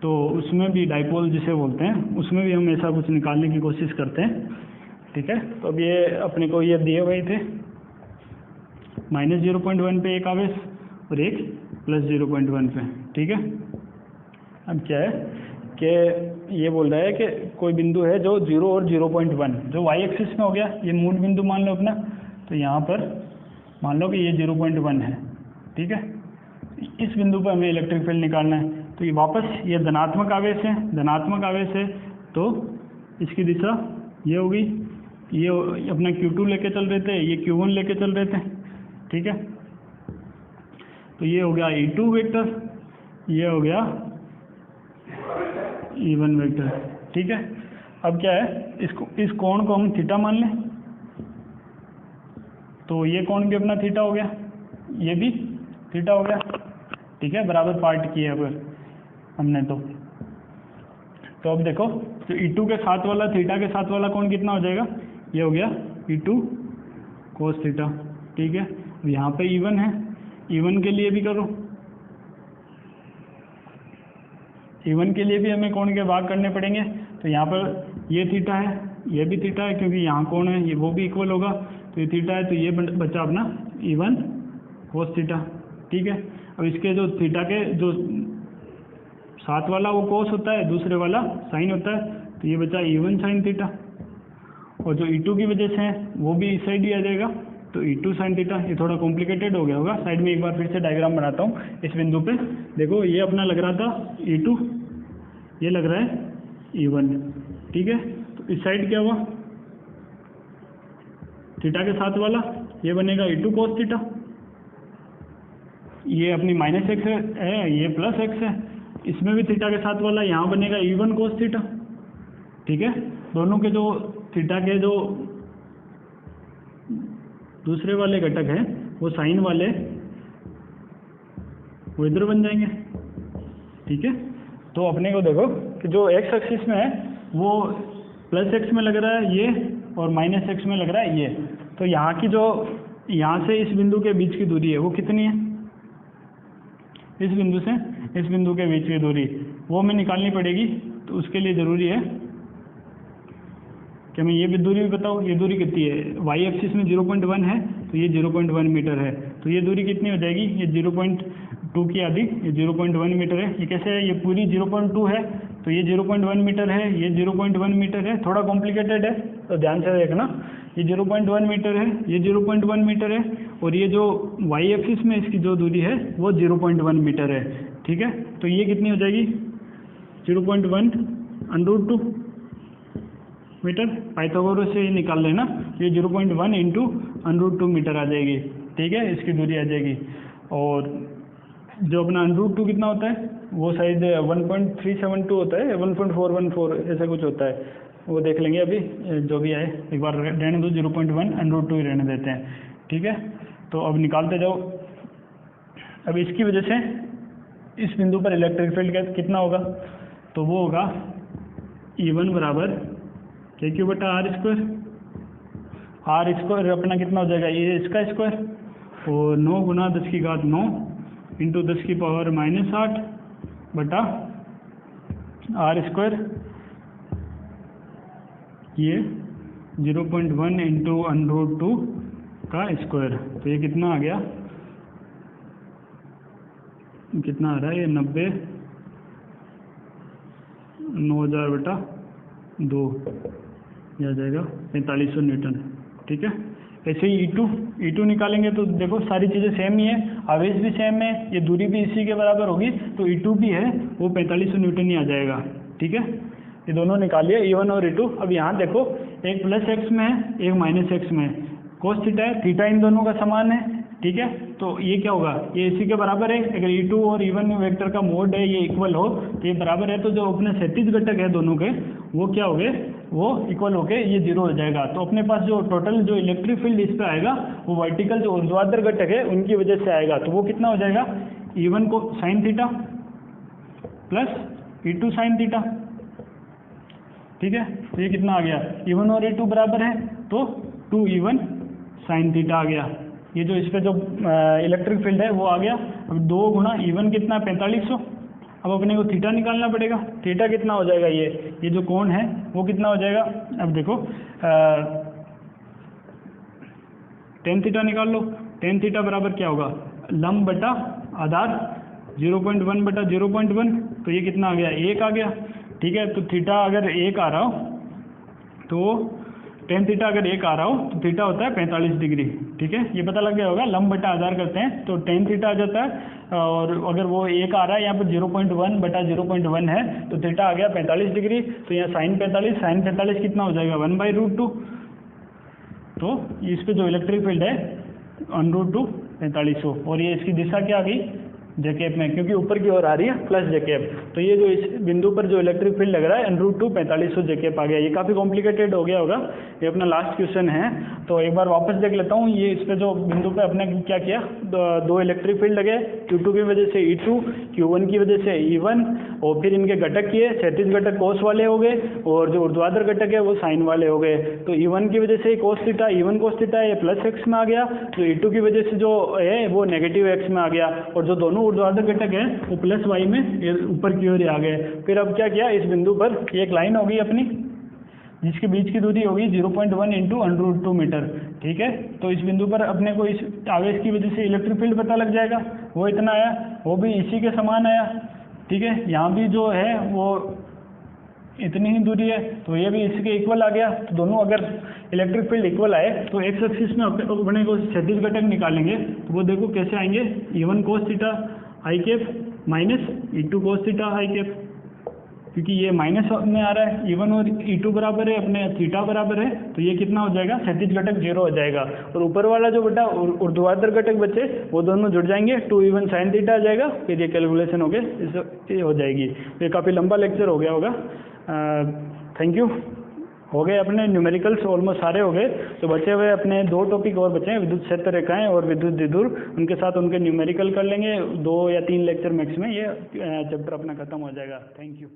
तो उसमें भी डाइपोल जिसे बोलते हैं, उसमें भी हम ऐसा कुछ निकालने की कोशिश करते हैं। ठीक है, तो अब ये अपने को ये दिए हुए थे -0.1 पे एक आवेश और एक +0.1 पे। ठीक है, अब क्या है कि ये बोल रहा है कि कोई बिंदु है जो 0 और 0.1 जो y एक्सिस में हो गया, ये मूल बिंदु मान लो अपना, तो यहाँ पर मान लो कि ये 0.1 है। ठीक है, इस बिंदु पर हमें इलेक्ट्रिक फील्ड निकालना है, तो ये वापस ये धनात्मक आवेश है, धनात्मक आवेश है, तो इसकी दिशा ये होगी, ये अपना Q2 लेके चल रहे थे, ये Q1 लेके चल रहे थे। ठीक है, तो ये हो गया E2 वेक्टर, ये हो गया E1 वेक्टर। ठीक है, अब क्या है, इस कोण को हम थीटा मान लें, तो ये कोण भी अपना थीटा हो गया, ये भी थीटा हो गया। ठीक है, बराबर पार्ट किए अब हमने, तो अब देखो तो E2 के साथ वाला थीटा के साथ वाला कोण कितना हो जाएगा, ये हो गया E2 cos थीटा। ठीक है, यहाँ पे E1 है, E1 के लिए भी करो, E1 के लिए भी हमें कोण के भाग करने पड़ेंगे, तो यहाँ पर ये थीटा है, ये भी थीटा है, क्योंकि यहाँ कोण है, ये वो भी इक्वल होगा, तो ये थीटा है, तो ये बचा अपना E1 cos थीटा। ठीक है, अब इसके जो थीटा के जो साथ वाला वो cos होता है, दूसरे वाला साइन होता है, तो ये बचा E1 साइन थीटा, और जो E2 की वजह से है वो भी इस साइड ही आ जाएगा, तो E2 साइन थीटा। ये थोड़ा कॉम्प्लिकेटेड हो गया होगा, साइड में एक बार फिर से डायग्राम बनाता हूँ। इस बिंदु पे देखो ये अपना लग रहा था E2, ये लग रहा है E1। ठीक है, तो इस साइड क्या हुआ, थीटा के साथ वाला ये बनेगा E2 cos थीटा, ये अपनी -x है, ये +x है, इसमें भी थीटा के साथ वाला यहाँ बनेगा E1 cos थीटा, ठीक है। दोनों के जो थीटा के जो दूसरे वाले घटक हैं वो साइन वाले वो इधर बन जाएंगे, ठीक है। तो अपने को देखो कि जो एक्स एक्सिस में है वो प्लस एक्स में लग रहा है ये, और माइनस एक्स में लग रहा है ये। तो यहाँ की जो यहाँ से इस बिंदु के बीच की दूरी है वो कितनी है, इस बिंदु से इस बिंदु के बीच की दूरी वो हमें निकालनी पड़ेगी। तो उसके लिए ज़रूरी है कि मैं ये भी दूरी भी बताऊँ, ये दूरी कितनी है। वाई एक्सिस में 0.1 है तो ये 0.1 मीटर है, तो ये दूरी कितनी हो जाएगी, ये 0.2 की आधी, ये 0.1 मीटर है। ये कैसे है, ये पूरी 0.2 है तो ये 0.1 मीटर है, ये 0.1 मीटर है, थोड़ा कॉम्प्लिकेटेड है तो ध्यान से देखना। ये 0.1 मीटर है, ये 0.1 मीटर है, और ये जो वाई एक्सिस में इसकी जो दूरी है वो 0.1 मीटर है, ठीक है। तो ये कितनी हो जाएगी 0.1 √2 मीटर। पाइथागोरस से निकाल लेना, ये 0.1 इंटू √2 मीटर आ जाएगी, ठीक है, इसकी दूरी आ जाएगी। और जो अपना √2 कितना होता है वो शायद 1.372 होता है, 1.414 ऐसा कुछ होता है, वो देख लेंगे अभी जो भी आए। एक बार रहने दो, 0.1 √2 ही रहने देते हैं, ठीक है। तो अब निकालते जाओ। अब इसकी वजह से इस बिंदु पर इलेक्ट्रिक फील्ड कितना होगा, तो वो होगा E1 बराबर KQ बटा R स्क्वायर अपना कितना हो जाएगा, ये इसका स्क्वायर, और 9 गुना 10 की घात 9 इंटू 10 की पावर -8 बटा R स्क्वायर, ये 0.1 इंटू √2 का स्क्वायर। तो ये कितना आ गया, कितना आ रहा है, ये 9000 बटा 2 यह आ जाएगा 4500 न्यूटन, ठीक है। ऐसे ही E2 निकालेंगे तो देखो सारी चीज़ें सेम ही है, आवेश भी सेम है, ये दूरी भी इसी के बराबर होगी, तो E2 भी है वो 4500 न्यूटन ही आ जाएगा, ठीक है। ये दोनों निकालिए E1 और E2। अब यहाँ देखो एक प्लस एक्स में है, एक माइनस एक्स में है, कोस थीटा है, थीटा इन दोनों का समान है, ठीक है। तो ये क्या होगा, ये इसी के बराबर है। अगर E2 और E1 वेक्टर का मोड है ये इक्वल हो तो ये बराबर है, तो जो अपने क्षैतिज घटक है दोनों के वो क्या हो गए, वो इक्वल होके ये 0 हो जाएगा। तो अपने पास जो टोटल जो इलेक्ट्रिक फील्ड इस पे आएगा वो वर्टिकल जो ऊर्ध्वाधर घटक है उनकी वजह से आएगा। तो वो कितना हो जाएगा, E1 को sine theta plus E2 sine theta, ठीक है। तो ये कितना आ गया, E1 और E2 बराबर है तो 2E1 साइन थीटा आ गया। ये जो इस पे जो इलेक्ट्रिक फील्ड है वो आ गया। अब 2 गुना E1 कितना 4500। अब अपने को थीटा निकालना पड़ेगा, थीटा कितना हो जाएगा, ये जो कोण है वो कितना हो जाएगा। अब देखो टेन थीटा निकाल लो। टेन थीटा बराबर क्या होगा, लंब बटा आधार 0.1 बटा 0.1, तो ये कितना आ गया, 1 आ गया, ठीक है। तो थीटा अगर 1 आ रहा हो तो टेन थीटा अगर 1 आ रहा हो तो थीटा होता है 45 डिग्री, ठीक है। ये पता लग गया होगा, लंब बटा आधार करते हैं तो टेन थीटा आ जाता है। और अगर वो 1 आ रहा है यहाँ पर 0.1 बटा 0.1 है तो थीटा आ गया 45 डिग्री। तो यहाँ साइन 45 कितना हो जाएगा 1/√2। तो इस पे जो इलेक्ट्रिक फील्ड है √2 4500, और ये इसकी दिशा क्या आ गई, जेकेप में, क्योंकि ऊपर की ओर आ रही है प्लस जेकेप। तो ये जो इस बिंदु पर जो इलेक्ट्रिक फील्ड लग रहा है √2 4500 जेकेप आ गया। ये काफ़ी कॉम्प्लिकेटेड हो गया होगा, ये अपना लास्ट क्वेश्चन है। तो एक बार वापस देख लेता हूँ। ये इस पे जो बिंदु पे अपने क्या किया, दो इलेक्ट्रिक फील्ड लगे, Q2 की वजह से E2, Q1 की वजह से E1, और फिर इनके घटक किए, क्षैतिज घटक कोस वाले हो गए और जो ऊर्ध्वाधर घटक है वो साइन वाले हो गए। तो E1 की वजह से cos theta, E1 cos theta ये प्लस एक्स में आ गया, तो E2 की वजह से जो है वो नेगेटिव एक्स में आ गया, और जो दोनों ऊर्ध्वाधर घटक है वो प्लस वाई में ऊपर की ओर आ गए। फिर अब क्या किया, इस बिंदु पर एक लाइन होगी अपनी जिसके बीच की दूरी होगी 0.1 इंटू √2 मीटर, ठीक है। तो इस बिंदु पर अपने को इस आवेश की वजह से इलेक्ट्रिक फील्ड पता लग जाएगा, वो इतना आया, वो भी इसी के समान आया, ठीक है। यहाँ भी जो है वो इतनी ही दूरी है, तो ये भी इसके इक्वल आ गया। तो दोनों अगर इलेक्ट्रिक फील्ड इक्वल आए तो एक्स एक्सिस में अपने को क्षैतिज घटक निकालेंगे, तो वो देखो कैसे आएंगे, E1 cos theta i cap minus E2 cos theta i cap, क्योंकि ये माइनस में आ रहा है, E1 और E2 बराबर है अपने थीटा बराबर है, तो ये कितना हो जाएगा, क्षैतिज घटक 0 हो जाएगा। और ऊपर वाला जो बेटा ऊर्ध्वाधर घटक बचे वो दोनों जुड़ जाएंगे, 2E1 sin थीटा आ जाएगा। फिर ये कैलकुलेशन हो गए, ये हो जाएगी। ये काफ़ी लंबा लेक्चर हो गया होगा। Thank you. हो गए अपने न्यूमेरिकल्स ऑलमोस्ट सारे हो गए। तो बचे हुए अपने 2 टॉपिक और बचे हैं, विद्युत क्षेत्र रेखाएं और विद्युत द्विध्रुव। उनके साथ उनके न्यूमेरिकल कर लेंगे, 2 या 3 लेक्चर मैक्स में ये चैप्टर अपना खत्म हो जाएगा। Thank you.